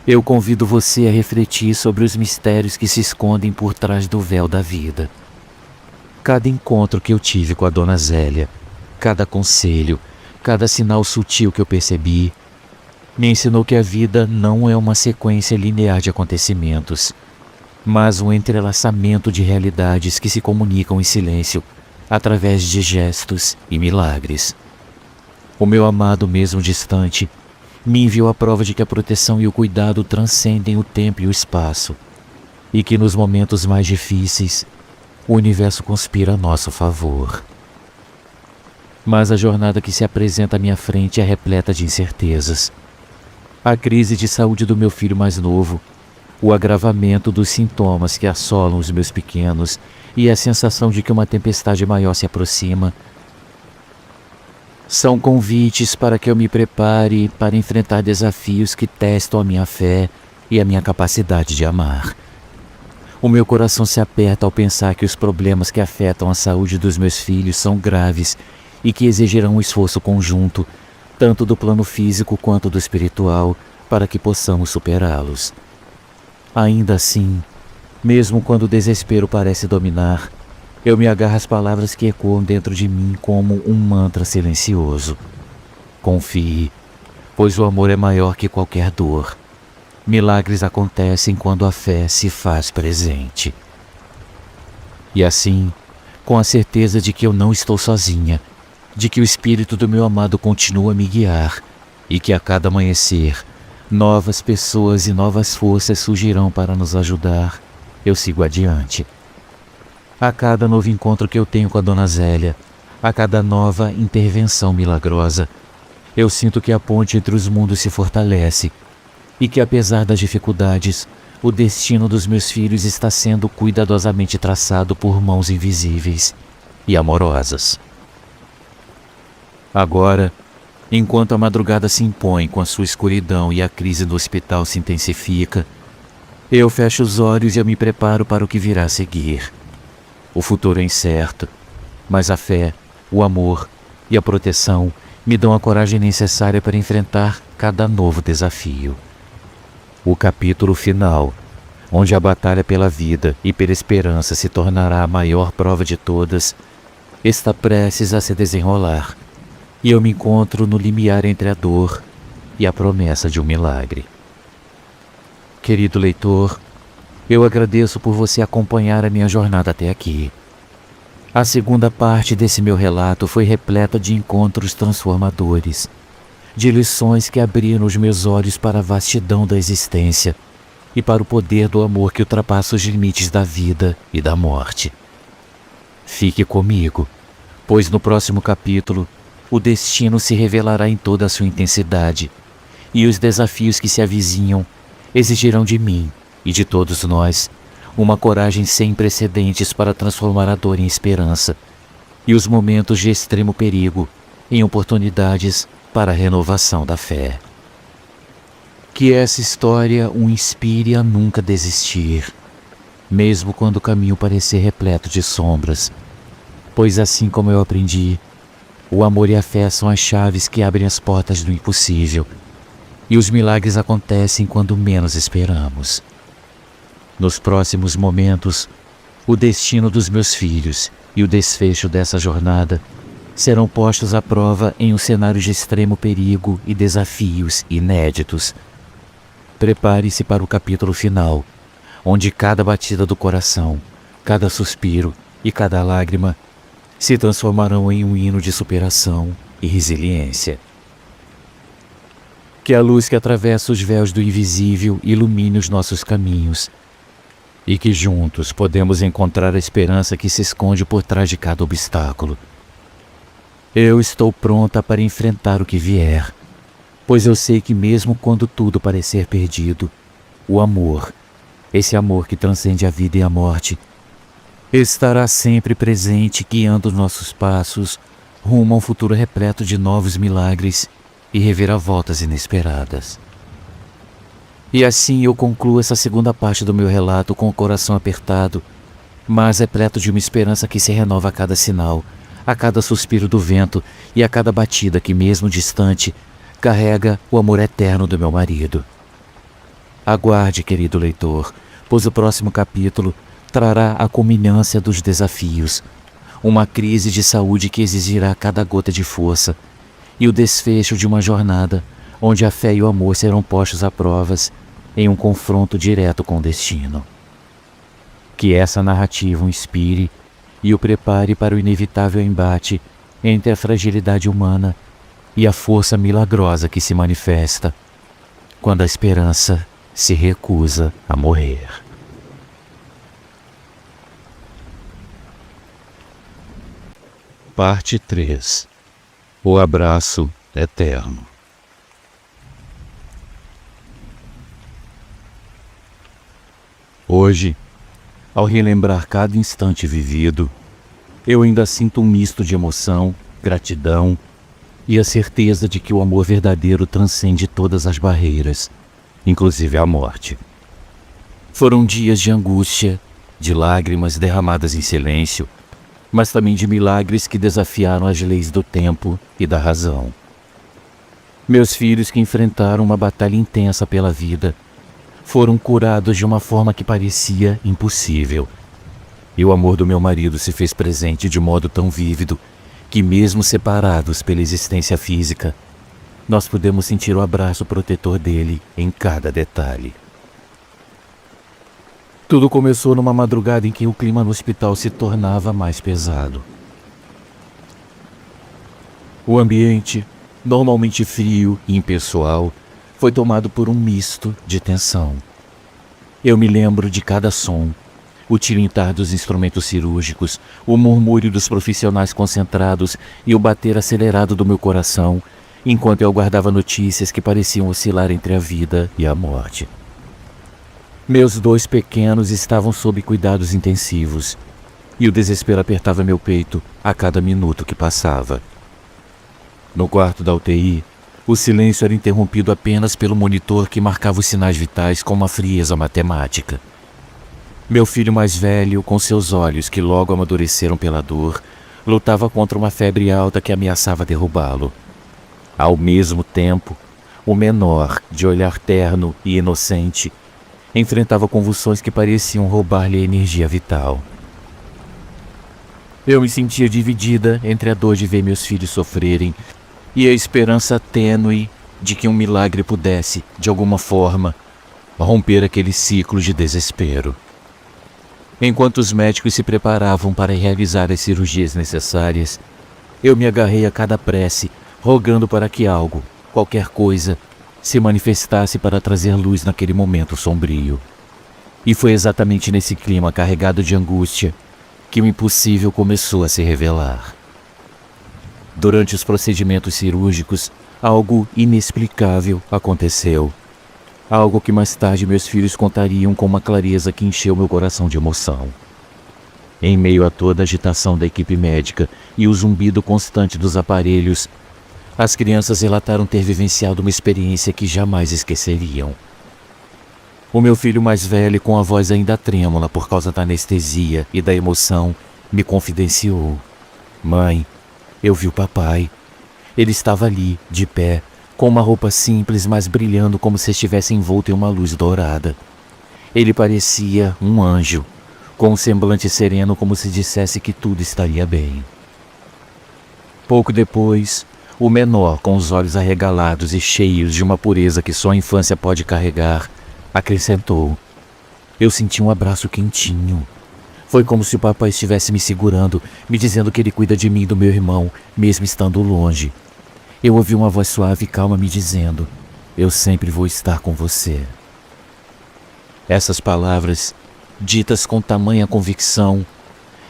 [SPEAKER 2] eu convido você a refletir sobre os mistérios que se escondem por trás do véu da vida. Cada encontro que eu tive com a Dona Zélia, cada conselho, cada sinal sutil que eu percebi, me ensinou que a vida não é uma sequência linear de acontecimentos, mas um entrelaçamento de realidades que se comunicam em silêncio, através de gestos e milagres. O meu amado, mesmo distante, me enviou a prova de que a proteção e o cuidado transcendem o tempo e o espaço, e que nos momentos mais difíceis, o universo conspira a nosso favor. Mas a jornada que se apresenta à minha frente é repleta de incertezas. A crise de saúde do meu filho mais novo, o agravamento dos sintomas que assolam os meus pequenos e a sensação de que uma tempestade maior se aproxima, são convites para que eu me prepare para enfrentar desafios que testam a minha fé e a minha capacidade de amar. O meu coração se aperta ao pensar que os problemas que afetam a saúde dos meus filhos são graves e que exigirão um esforço conjunto, tanto do plano físico quanto do espiritual, para que possamos superá-los. Ainda assim, mesmo quando o desespero parece dominar, eu me agarro às palavras que ecoam dentro de mim como um mantra silencioso. Confie, pois o amor é maior que qualquer dor. Milagres acontecem quando a fé se faz presente. E assim, com a certeza de que eu não estou sozinha, de que o Espírito do meu amado continua a me guiar e que a cada amanhecer, novas pessoas e novas forças surgirão para nos ajudar, eu sigo adiante. A cada novo encontro que eu tenho com a Dona Zélia, a cada nova intervenção milagrosa, eu sinto que a ponte entre os mundos se fortalece e que, apesar das dificuldades, o destino dos meus filhos está sendo cuidadosamente traçado por mãos invisíveis e amorosas. Agora, enquanto a madrugada se impõe com a sua escuridão e a crise do hospital se intensifica, eu fecho os olhos e eu me preparo para o que virá a seguir. O futuro é incerto, mas a fé, o amor e a proteção me dão a coragem necessária para enfrentar cada novo desafio. O capítulo final, onde a batalha pela vida e pela esperança se tornará a maior prova de todas, está prestes a se desenrolar, e eu me encontro no limiar entre a dor e a promessa de um milagre. Querido leitor, eu agradeço por você acompanhar a minha jornada até aqui. A segunda parte desse meu relato foi repleta de encontros transformadores, de lições que abriram os meus olhos para a vastidão da existência e para o poder do amor que ultrapassa os limites da vida e da morte. Fique comigo, pois no próximo capítulo o destino se revelará em toda a sua intensidade e os desafios que se avizinham exigirão de mim e de todos nós uma coragem sem precedentes para transformar a dor em esperança e os momentos de extremo perigo em oportunidades para a renovação da fé. Que essa história o inspire a nunca desistir, mesmo quando o caminho parecer repleto de sombras, pois assim como eu aprendi, o amor e a fé são as chaves que abrem as portas do impossível, e os milagres acontecem quando menos esperamos. Nos próximos momentos, o destino dos meus filhos e o desfecho dessa jornada serão postos à prova em um cenário de extremo perigo e desafios inéditos. Prepare-se para o capítulo final, onde cada batida do coração, cada suspiro e cada lágrima se transformarão em um hino de superação e resiliência. Que a luz que atravessa os véus do invisível ilumine os nossos caminhos e que juntos podemos encontrar a esperança que se esconde por trás de cada obstáculo. Eu estou pronta para enfrentar o que vier, pois eu sei que mesmo quando tudo parecer perdido, o amor, esse amor que transcende a vida e a morte, estará sempre presente, guiando nossos passos rumo a um futuro repleto de novos milagres e reviravoltas inesperadas. E assim eu concluo essa segunda parte do meu relato com o coração apertado, mas repleto de uma esperança que se renova a cada sinal, a cada suspiro do vento e a cada batida que, mesmo distante, carrega o amor eterno do meu marido. Aguarde, querido leitor, pois o próximo capítulo trará a culminância dos desafios, uma crise de saúde que exigirá cada gota de força e o desfecho de uma jornada onde a fé e o amor serão postos a provas em um confronto direto com o destino. Que essa narrativa o inspire e o prepare para o inevitável embate entre a fragilidade humana e a força milagrosa que se manifesta quando a esperança se recusa a morrer. Parte 3. O abraço eterno. Hoje, ao relembrar cada instante vivido, eu ainda sinto um misto de emoção, gratidão e a certeza de que o amor verdadeiro transcende todas as barreiras, inclusive a morte. Foram dias de angústia, de lágrimas derramadas em silêncio, mas também de milagres que desafiaram as leis do tempo e da razão. Meus filhos, que enfrentaram uma batalha intensa pela vida, foram curados de uma forma que parecia impossível. E o amor do meu marido se fez presente de modo tão vívido que, mesmo separados pela existência física, nós pudemos sentir o abraço protetor dele em cada detalhe. Tudo começou numa madrugada em que o clima no hospital se tornava mais pesado. O ambiente, normalmente frio e impessoal, foi tomado por um misto de tensão. Eu me lembro de cada som, o tilintar dos instrumentos cirúrgicos, o murmúrio dos profissionais concentrados e o bater acelerado do meu coração, enquanto eu aguardava notícias que pareciam oscilar entre a vida e a morte. Meus 2 pequenos estavam sob cuidados intensivos, e o desespero apertava meu peito a cada minuto que passava. No quarto da UTI, o silêncio era interrompido apenas pelo monitor que marcava os sinais vitais com uma frieza matemática. Meu filho mais velho, com seus olhos que logo amadureceram pela dor, lutava contra uma febre alta que ameaçava derrubá-lo. Ao mesmo tempo, o menor, de olhar terno e inocente, enfrentava convulsões que pareciam roubar-lhe a energia vital. Eu me sentia dividida entre a dor de ver meus filhos sofrerem e a esperança tênue de que um milagre pudesse, de alguma forma, romper aquele ciclo de desespero. Enquanto os médicos se preparavam para realizar as cirurgias necessárias, eu me agarrei a cada prece, rogando para que algo, qualquer coisa, se manifestasse para trazer luz naquele momento sombrio. E foi exatamente nesse clima carregado de angústia que o impossível começou a se revelar. Durante os procedimentos cirúrgicos, algo inexplicável aconteceu. Algo que mais tarde meus filhos contariam com uma clareza que encheu meu coração de emoção. Em meio a toda a agitação da equipe médica e o zumbido constante dos aparelhos, as crianças relataram ter vivenciado uma experiência que jamais esqueceriam. O meu filho mais velho, com a voz ainda trêmula por causa da anestesia e da emoção, me confidenciou: "Mãe, eu vi o papai. Ele estava ali, de pé, com uma roupa simples, mas brilhando como se estivesse envolto em uma luz dourada. Ele parecia um anjo, com um semblante sereno como se dissesse que tudo estaria bem." Pouco depois, o menor, com os olhos arregalados e cheios de uma pureza que só a infância pode carregar, acrescentou: "Eu senti um abraço quentinho. Foi como se o papai estivesse me segurando, me dizendo que ele cuida de mim e do meu irmão, mesmo estando longe. Eu ouvi uma voz suave e calma me dizendo: 'Eu sempre vou estar com você.'" Essas palavras, ditas com tamanha convicção,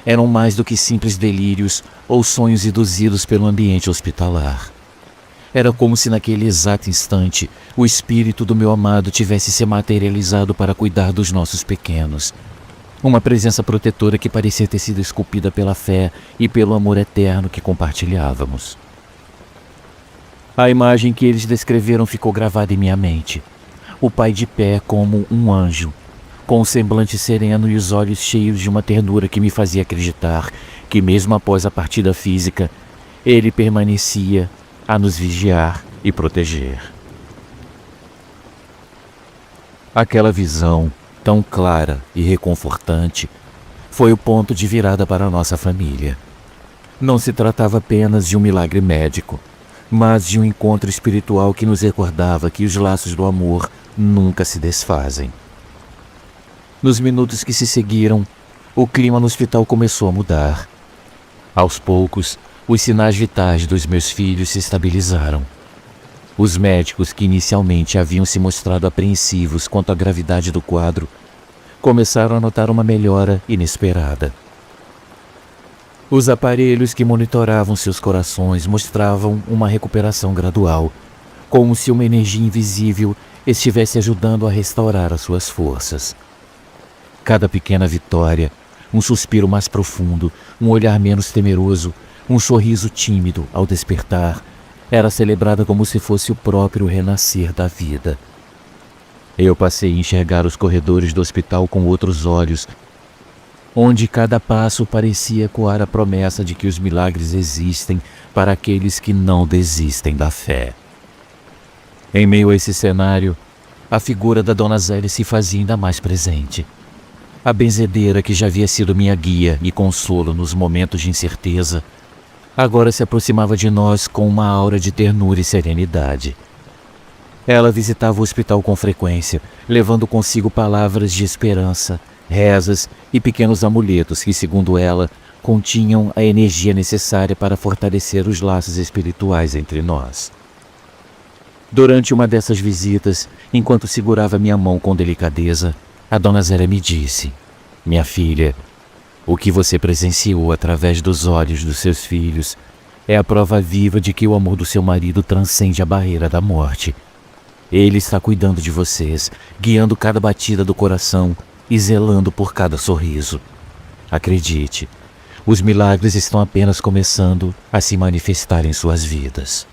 [SPEAKER 2] eram mais do que simples delírios ou sonhos induzidos pelo ambiente hospitalar. Era como se naquele exato instante o espírito do meu amado tivesse se materializado para cuidar dos nossos pequenos. Uma presença protetora que parecia ter sido esculpida pela fé e pelo amor eterno que compartilhávamos. A imagem que eles descreveram ficou gravada em minha mente. O pai de pé como um anjo, com o semblante sereno e os olhos cheios de uma ternura que me fazia acreditar que, mesmo após a partida física, ele permanecia a nos vigiar e proteger. Aquela visão, tão clara e reconfortante, foi o ponto de virada para a nossa família. Não se tratava apenas de um milagre médico, mas de um encontro espiritual que nos recordava que os laços do amor nunca se desfazem. Nos minutos que se seguiram, o clima no hospital começou a mudar. Aos poucos, os sinais vitais dos meus filhos se estabilizaram. Os médicos, que inicialmente haviam se mostrado apreensivos quanto à gravidade do quadro, começaram a notar uma melhora inesperada. Os aparelhos que monitoravam seus corações mostravam uma recuperação gradual, como se uma energia invisível estivesse ajudando a restaurar as suas forças. Cada pequena vitória, um suspiro mais profundo, um olhar menos temeroso, um sorriso tímido ao despertar, era celebrada como se fosse o próprio renascer da vida. Eu passei a enxergar os corredores do hospital com outros olhos, onde cada passo parecia ecoar a promessa de que os milagres existem para aqueles que não desistem da fé. Em meio a esse cenário, a figura da Dona Zélia se fazia ainda mais presente. A benzedeira que já havia sido minha guia e consolo nos momentos de incerteza, agora se aproximava de nós com uma aura de ternura e serenidade. Ela visitava o hospital com frequência, levando consigo palavras de esperança, rezas e pequenos amuletos que, segundo ela, continham a energia necessária para fortalecer os laços espirituais entre nós. Durante uma dessas visitas, enquanto segurava minha mão com delicadeza, a Dona Zélia me disse: "Minha filha, o que você presenciou através dos olhos dos seus filhos é a prova viva de que o amor do seu marido transcende a barreira da morte. Ele está cuidando de vocês, guiando cada batida do coração e zelando por cada sorriso. Acredite, os milagres estão apenas começando a se manifestar em suas vidas."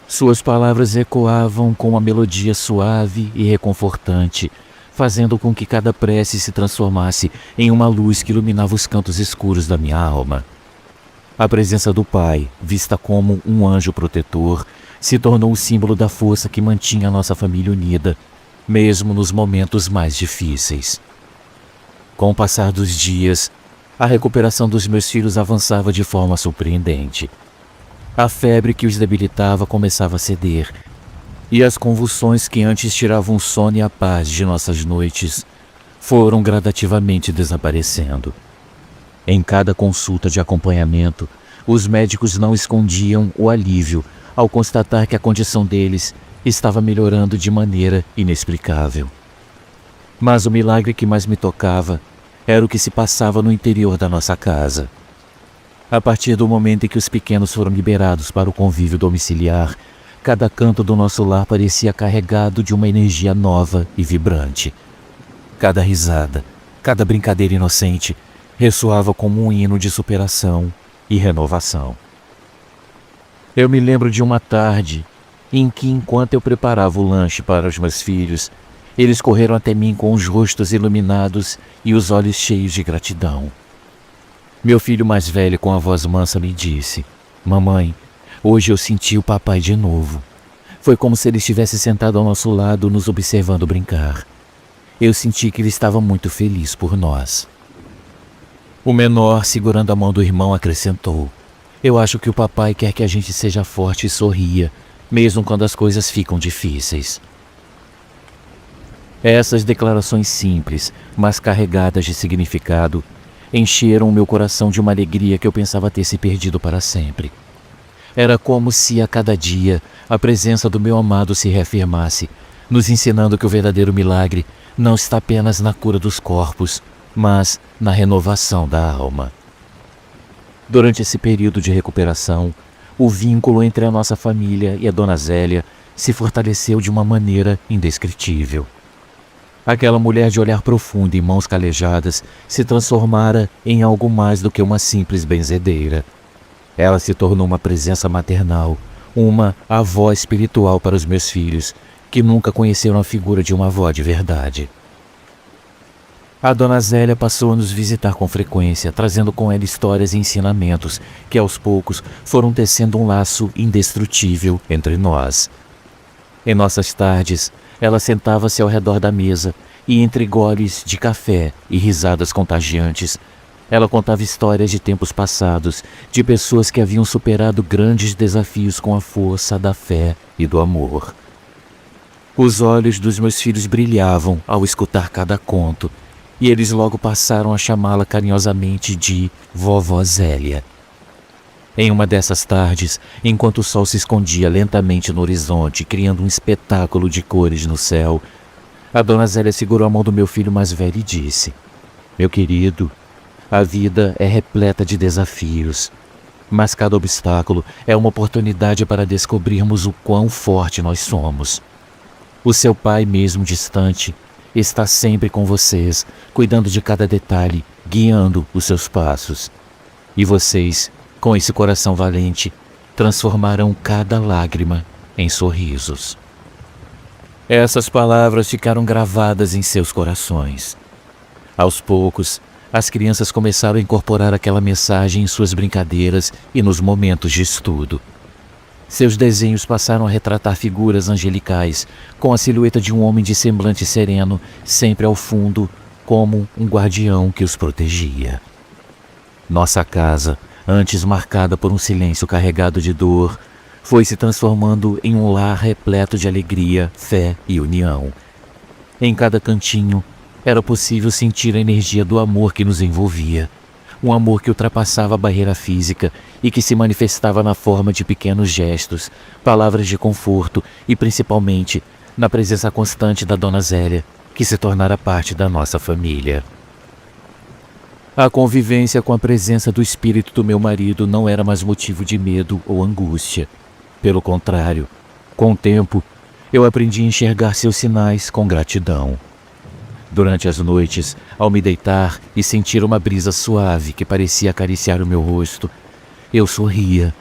[SPEAKER 2] Suas palavras ecoavam com uma melodia suave e reconfortante, fazendo com que cada prece se transformasse em uma luz que iluminava os cantos escuros da minha alma. A presença do Pai, vista como um anjo protetor, se tornou o símbolo da força que mantinha a nossa família unida, mesmo nos momentos mais difíceis. Com o passar dos dias, a recuperação dos meus filhos avançava de forma surpreendente. A febre que os debilitava começava a ceder, e as convulsões que antes tiravam o sono e a paz de nossas noites foram gradativamente desaparecendo. Em cada consulta de acompanhamento, os médicos não escondiam o alívio ao constatar que a condição deles estava melhorando de maneira inexplicável. Mas o milagre que mais me tocava era o que se passava no interior da nossa casa. A partir do momento em que os pequenos foram liberados para o convívio domiciliar, cada canto do nosso lar parecia carregado de uma energia nova e vibrante. Cada risada, cada brincadeira inocente ressoava como um hino de superação e renovação. Eu me lembro de uma tarde em que, enquanto eu preparava o lanche para os meus filhos, eles correram até mim com os rostos iluminados e os olhos cheios de gratidão. Meu filho mais velho, com a voz mansa, me disse: "Mamãe, hoje eu senti o papai de novo. Foi como se ele estivesse sentado ao nosso lado, nos observando brincar. Eu senti que ele estava muito feliz por nós." O menor, segurando a mão do irmão, acrescentou: "Eu acho que o papai quer que a gente seja forte e sorria, mesmo quando as coisas ficam difíceis." Essas declarações simples, mas carregadas de significado, encheram o meu coração de uma alegria que eu pensava ter se perdido para sempre. Era como se a cada dia a presença do meu amado se reafirmasse, nos ensinando que o verdadeiro milagre não está apenas na cura dos corpos, mas na renovação da alma. Durante esse período de recuperação, o vínculo entre a nossa família e a Dona Zélia se fortaleceu de uma maneira indescritível. Aquela mulher de olhar profundo e mãos calejadas se transformara em algo mais do que uma simples benzedeira. Ela se tornou uma presença maternal, uma avó espiritual para os meus filhos, que nunca conheceram a figura de uma avó de verdade. A Dona Zélia passou a nos visitar com frequência, trazendo com ela histórias e ensinamentos que aos poucos foram tecendo um laço indestrutível entre nós. Em nossas tardes, ela sentava-se ao redor da mesa e, entre goles de café e risadas contagiantes, ela contava histórias de tempos passados, de pessoas que haviam superado grandes desafios com a força da fé e do amor. Os olhos dos meus filhos brilhavam ao escutar cada conto, e eles logo passaram a chamá-la carinhosamente de Vovó Zélia. Em uma dessas tardes, enquanto o sol se escondia lentamente no horizonte, criando um espetáculo de cores no céu, a Dona Zélia segurou a mão do meu filho mais velho e disse: "Meu querido, a vida é repleta de desafios, mas cada obstáculo é uma oportunidade para descobrirmos o quão forte nós somos. O seu pai, mesmo distante, está sempre com vocês, cuidando de cada detalhe, guiando os seus passos. E vocês, com esse coração valente, transformarão cada lágrima em sorrisos. Essas palavras ficaram gravadas em seus corações. Aos poucos, as crianças começaram a incorporar aquela mensagem em suas brincadeiras e nos momentos de estudo. Seus desenhos passaram a retratar figuras angelicais, com a silhueta de um homem de semblante sereno, sempre ao fundo, como um guardião que os protegia. Nossa casa, antes marcada por um silêncio carregado de dor, foi se transformando em um lar repleto de alegria, fé e união. Em cada cantinho, era possível sentir a energia do amor que nos envolvia. Um amor que ultrapassava a barreira física e que se manifestava na forma de pequenos gestos, palavras de conforto e, principalmente, na presença constante da Dona Zélia, que se tornara parte da nossa família. A convivência com a presença do espírito do meu marido não era mais motivo de medo ou angústia. Pelo contrário, com o tempo, eu aprendi a enxergar seus sinais com gratidão. Durante as noites, ao me deitar e sentir uma brisa suave que parecia acariciar o meu rosto, eu sorria,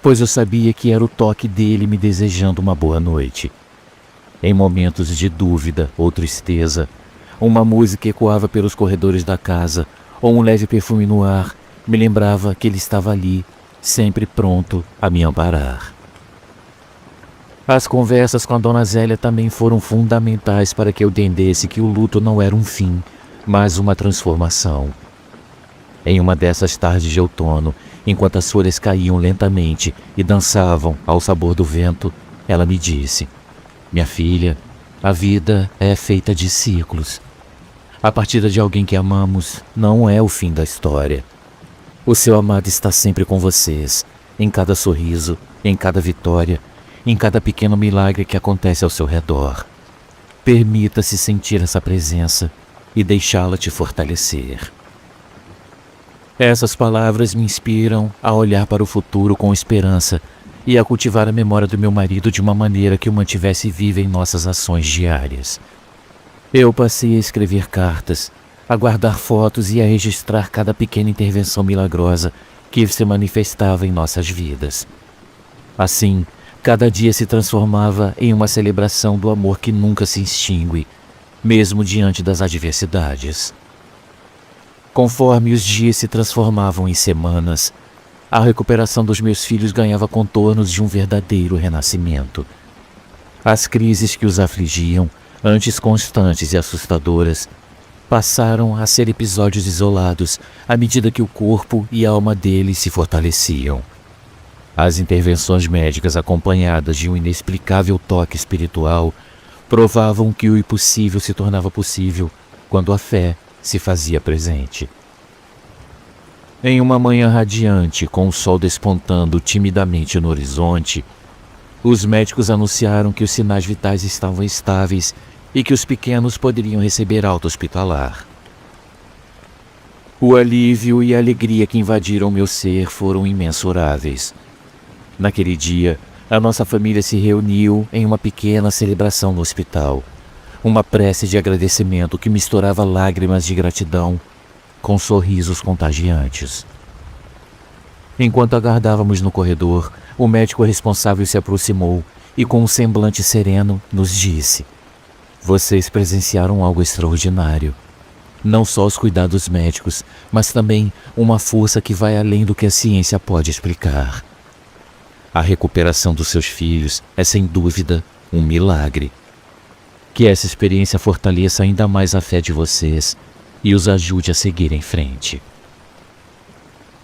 [SPEAKER 2] pois eu sabia que era o toque dele me desejando uma boa noite. Em momentos de dúvida ou tristeza, uma música ecoava pelos corredores da casa, ou um leve perfume no ar me lembrava que ele estava ali, sempre pronto a me amparar. As conversas com a Dona Zélia também foram fundamentais para que eu entendesse que o luto não era um fim, mas uma transformação. Em uma dessas tardes de outono, enquanto as folhas caíam lentamente e dançavam ao sabor do vento, ela me disse: "Minha filha, a vida é feita de ciclos. A partida de alguém que amamos não é o fim da história. O seu amado está sempre com vocês, em cada sorriso, em cada vitória, em cada pequeno milagre que acontece ao seu redor. Permita-se sentir essa presença e deixá-la te fortalecer." Essas palavras me inspiram a olhar para o futuro com esperança e a cultivar a memória do meu marido de uma maneira que o mantivesse viva em nossas ações diárias. Eu passei a escrever cartas, a guardar fotos e a registrar cada pequena intervenção milagrosa que se manifestava em nossas vidas. Assim, cada dia se transformava em uma celebração do amor que nunca se extingue, mesmo diante das adversidades. Conforme os dias se transformavam em semanas, a recuperação dos meus filhos ganhava contornos de um verdadeiro renascimento. As crises que os afligiam, antes constantes e assustadoras, passaram a ser episódios isolados à medida que o corpo e a alma deles se fortaleciam. As intervenções médicas acompanhadas de um inexplicável toque espiritual provavam que o impossível se tornava possível quando a fé se fazia presente. Em uma manhã radiante, com o sol despontando timidamente no horizonte, os médicos anunciaram que os sinais vitais estavam estáveis e que os pequenos poderiam receber alta hospitalar. O alívio e a alegria que invadiram meu ser foram imensuráveis. Naquele dia, a nossa família se reuniu em uma pequena celebração no hospital. Uma prece de agradecimento que misturava lágrimas de gratidão com sorrisos contagiantes. Enquanto aguardávamos no corredor, o médico responsável se aproximou e, com um semblante sereno, nos disse: "Vocês presenciaram algo extraordinário. Não só os cuidados médicos, mas também uma força que vai além do que a ciência pode explicar. A recuperação dos seus filhos é, sem dúvida, um milagre. Que essa experiência fortaleça ainda mais a fé de vocês e os ajude a seguir em frente."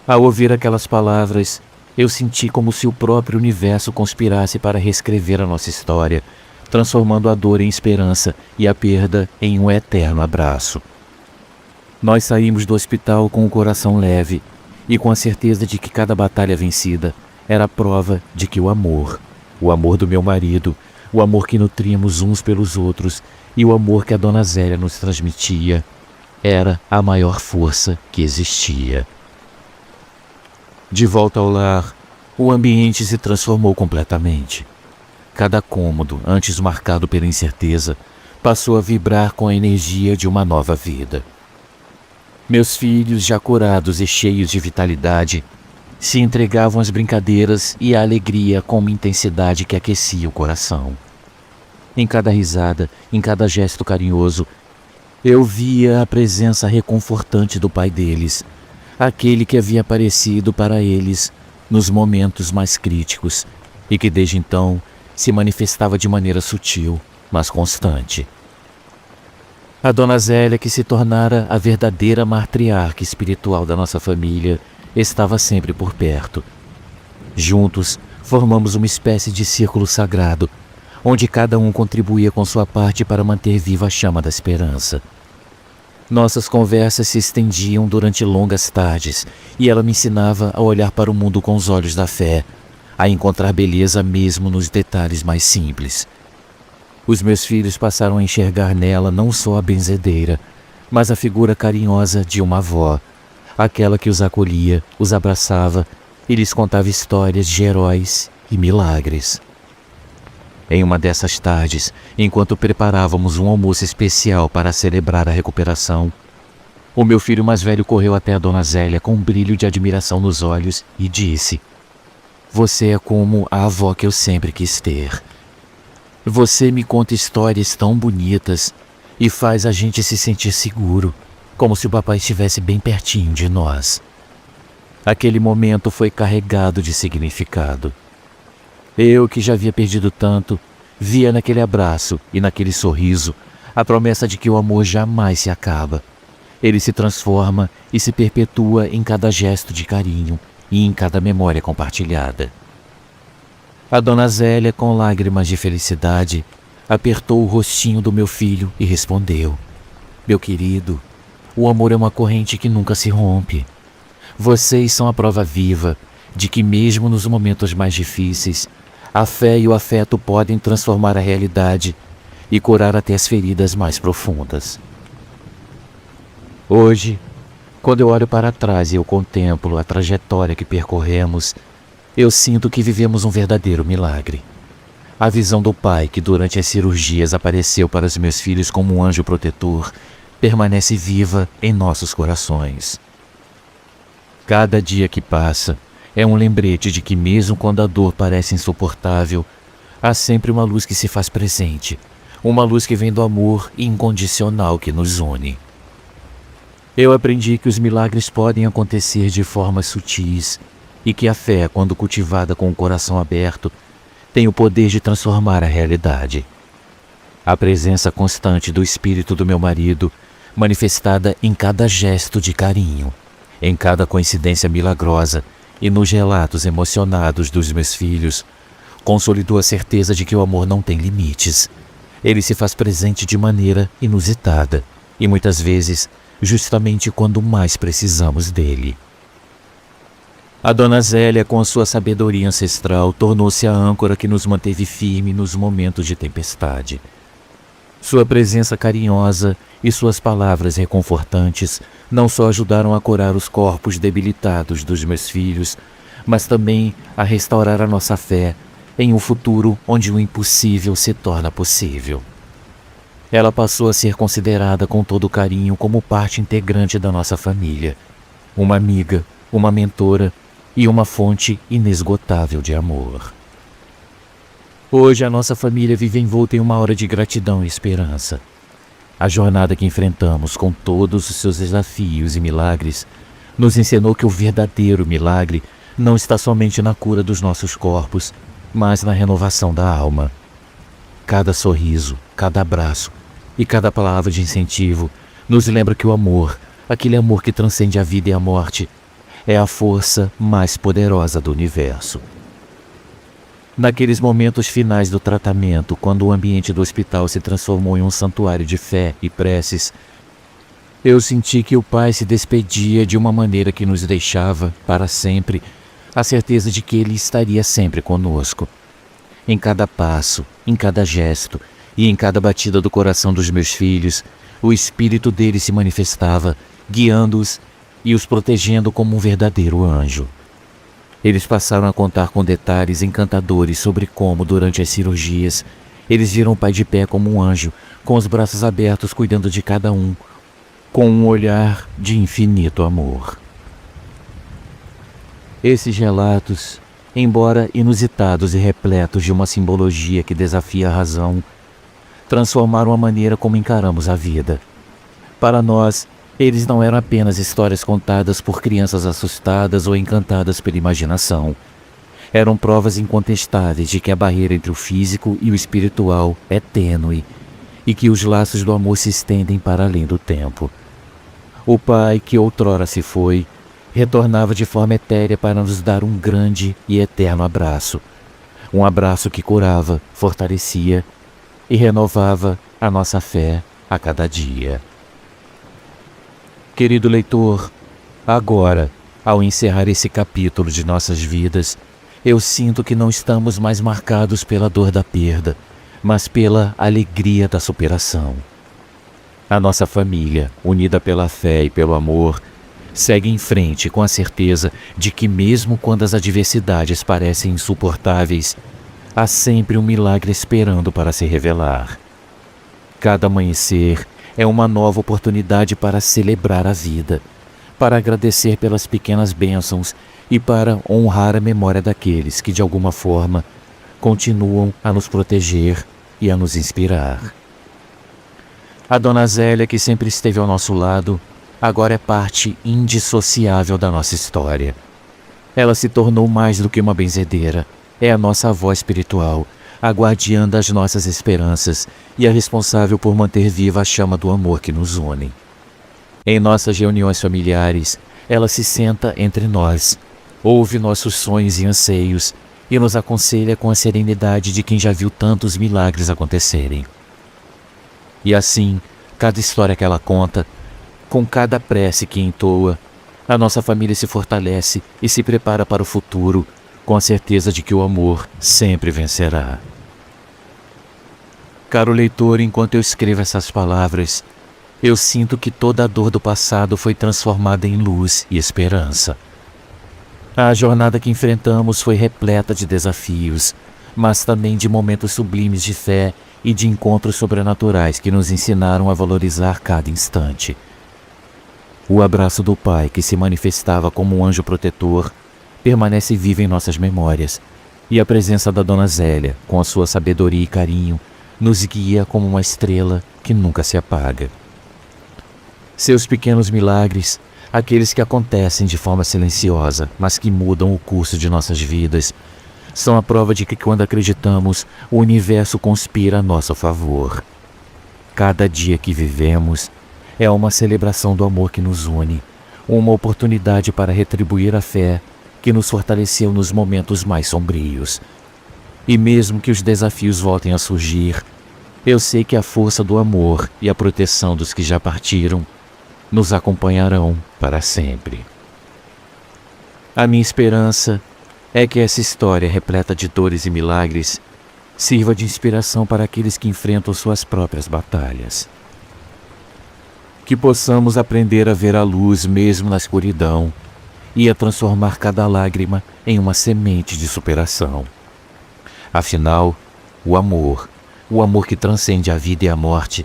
[SPEAKER 2] Ao ouvir aquelas palavras, eu senti como se o próprio universo conspirasse para reescrever a nossa história, transformando a dor em esperança e a perda em um eterno abraço. Nós saímos do hospital com o coração leve e com a certeza de que cada batalha vencida era a prova de que o amor do meu marido, o amor que nutríamos uns pelos outros e o amor que a Dona Zélia nos transmitia, era a maior força que existia. De volta ao lar, o ambiente se transformou completamente. Cada cômodo, antes marcado pela incerteza, passou a vibrar com a energia de uma nova vida. Meus filhos, já curados e cheios de vitalidade, se entregavam às brincadeiras e à alegria com uma intensidade que aquecia o coração. Em cada risada, em cada gesto carinhoso, eu via a presença reconfortante do pai deles, aquele que havia aparecido para eles nos momentos mais críticos e que desde então se manifestava de maneira sutil, mas constante. A Dona Zélia, que se tornara a verdadeira matriarca espiritual da nossa família, estava sempre por perto. Juntos, formamos uma espécie de círculo sagrado, onde cada um contribuía com sua parte para manter viva a chama da esperança. Nossas conversas se estendiam durante longas tardes e ela me ensinava a olhar para o mundo com os olhos da fé, a encontrar beleza mesmo nos detalhes mais simples. Os meus filhos passaram a enxergar nela não só a benzedeira, mas a figura carinhosa de uma avó, aquela que os acolhia, os abraçava e lhes contava histórias de heróis e milagres. Em uma dessas tardes, enquanto preparávamos um almoço especial para celebrar a recuperação, o meu filho mais velho correu até a Dona Zélia com um brilho de admiração nos olhos e disse: "Você é como a avó que eu sempre quis ter. Você me conta histórias tão bonitas e faz a gente se sentir seguro, como se o papai estivesse bem pertinho de nós." Aquele momento foi carregado de significado. Eu, que já havia perdido tanto, via naquele abraço e naquele sorriso a promessa de que o amor jamais se acaba. Ele se transforma e se perpetua em cada gesto de carinho e em cada memória compartilhada. A Dona Zélia, com lágrimas de felicidade, apertou o rostinho do meu filho e respondeu: "Meu querido, o amor é uma corrente que nunca se rompe. Vocês são a prova viva de que mesmo nos momentos mais difíceis, a fé e o afeto podem transformar a realidade e curar até as feridas mais profundas." Hoje, quando eu olho para trás e eu contemplo a trajetória que percorremos, eu sinto que vivemos um verdadeiro milagre. A visão do Pai, que durante as cirurgias apareceu para os meus filhos como um anjo protetor, permanece viva em nossos corações. Cada dia que passa é um lembrete de que mesmo quando a dor parece insuportável, há sempre uma luz que se faz presente, uma luz que vem do amor incondicional que nos une. Eu aprendi que os milagres podem acontecer de formas sutis e que a fé, quando cultivada com o coração aberto, tem o poder de transformar a realidade. A presença constante do espírito do meu marido, manifestada em cada gesto de carinho, em cada coincidência milagrosa e nos relatos emocionados dos meus filhos, consolidou a certeza de que o amor não tem limites. Ele se faz presente de maneira inusitada e muitas vezes justamente quando mais precisamos dele. A Dona Zélia, com a sua sabedoria ancestral, tornou-se a âncora que nos manteve firme nos momentos de tempestade. Sua presença carinhosa e suas palavras reconfortantes não só ajudaram a curar os corpos debilitados dos meus filhos, mas também a restaurar a nossa fé em um futuro onde o impossível se torna possível. Ela passou a ser considerada com todo carinho como parte integrante da nossa família, uma amiga, uma mentora e uma fonte inesgotável de amor. Hoje a nossa família vive envolta em uma hora de gratidão e esperança. A jornada que enfrentamos com todos os seus desafios e milagres nos ensinou que o verdadeiro milagre não está somente na cura dos nossos corpos, mas na renovação da alma. Cada sorriso, cada abraço e cada palavra de incentivo nos lembra que o amor, aquele amor que transcende a vida e a morte, é a força mais poderosa do universo. Naqueles momentos finais do tratamento, quando o ambiente do hospital se transformou em um santuário de fé e preces, eu senti que o Pai se despedia de uma maneira que nos deixava, para sempre, a certeza de que Ele estaria sempre conosco. Em cada passo, em cada gesto e em cada batida do coração dos meus filhos, o Espírito dele se manifestava, guiando-os e os protegendo como um verdadeiro anjo. Eles passaram a contar com detalhes encantadores sobre como, durante as cirurgias, eles viram o Pai de pé como um anjo, com os braços abertos cuidando de cada um, com um olhar de infinito amor. Esses relatos, embora inusitados e repletos de uma simbologia que desafia a razão, transformaram a maneira como encaramos a vida. Para nós, eles não eram apenas histórias contadas por crianças assustadas ou encantadas pela imaginação. Eram provas incontestáveis de que a barreira entre o físico e o espiritual é tênue e que os laços do amor se estendem para além do tempo. O Pai, que outrora se foi, retornava de forma etérea para nos dar um grande e eterno abraço. Um abraço que curava, fortalecia e renovava a nossa fé a cada dia. Querido leitor, agora, ao encerrar esse capítulo de nossas vidas, eu sinto que não estamos mais marcados pela dor da perda, mas pela alegria da superação. A nossa família, unida pela fé e pelo amor, segue em frente com a certeza de que mesmo quando as adversidades parecem insuportáveis, há sempre um milagre esperando para se revelar. Cada amanhecer é uma nova oportunidade para celebrar a vida, para agradecer pelas pequenas bênçãos e para honrar a memória daqueles que, de alguma forma, continuam a nos proteger e a nos inspirar. A Dona Zélia, que sempre esteve ao nosso lado, agora é parte indissociável da nossa história. Ela se tornou mais do que uma benzedeira, é a nossa avó espiritual, a guardiã das nossas esperanças e a responsável por manter viva a chama do amor que nos une. Em nossas reuniões familiares, ela se senta entre nós, ouve nossos sonhos e anseios e nos aconselha com a serenidade de quem já viu tantos milagres acontecerem. E assim, cada história que ela conta, com cada prece que entoa, a nossa família se fortalece e se prepara para o futuro, com a certeza de que o amor sempre vencerá. Caro leitor, enquanto eu escrevo essas palavras, eu sinto que toda a dor do passado foi transformada em luz e esperança. A jornada que enfrentamos foi repleta de desafios, mas também de momentos sublimes de fé e de encontros sobrenaturais que nos ensinaram a valorizar cada instante. O abraço do Pai, que se manifestava como um anjo protetor, permanece vivo em nossas memórias, e a presença da Dona Zélia, com a sua sabedoria e carinho, nos guia como uma estrela que nunca se apaga. Seus pequenos milagres, aqueles que acontecem de forma silenciosa, mas que mudam o curso de nossas vidas, são a prova de que quando acreditamos, o universo conspira a nosso favor. Cada dia que vivemos é uma celebração do amor que nos une, uma oportunidade para retribuir a fé que nos fortaleceu nos momentos mais sombrios. E mesmo que os desafios voltem a surgir, eu sei que a força do amor e a proteção dos que já partiram nos acompanharão para sempre. A minha esperança é que essa história repleta de dores e milagres sirva de inspiração para aqueles que enfrentam suas próprias batalhas. Que possamos aprender a ver a luz mesmo na escuridão e a transformar cada lágrima em uma semente de superação. Afinal, o amor que transcende a vida e a morte,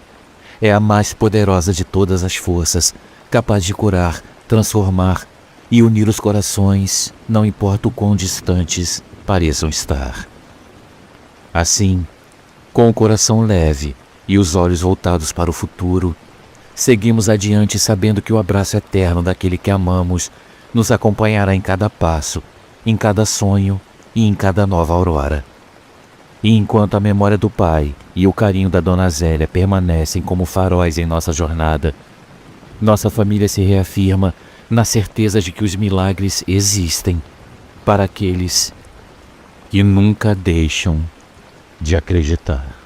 [SPEAKER 2] é a mais poderosa de todas as forças, capaz de curar, transformar e unir os corações, não importa o quão distantes pareçam estar. Assim, com o coração leve e os olhos voltados para o futuro, seguimos adiante sabendo que o abraço eterno daquele que amamos nos acompanhará em cada passo, em cada sonho e em cada nova aurora. E enquanto a memória do Pai e o carinho da Dona Zélia permanecem como faróis em nossa jornada, nossa família se reafirma na certeza de que os milagres existem para aqueles que nunca deixam de acreditar.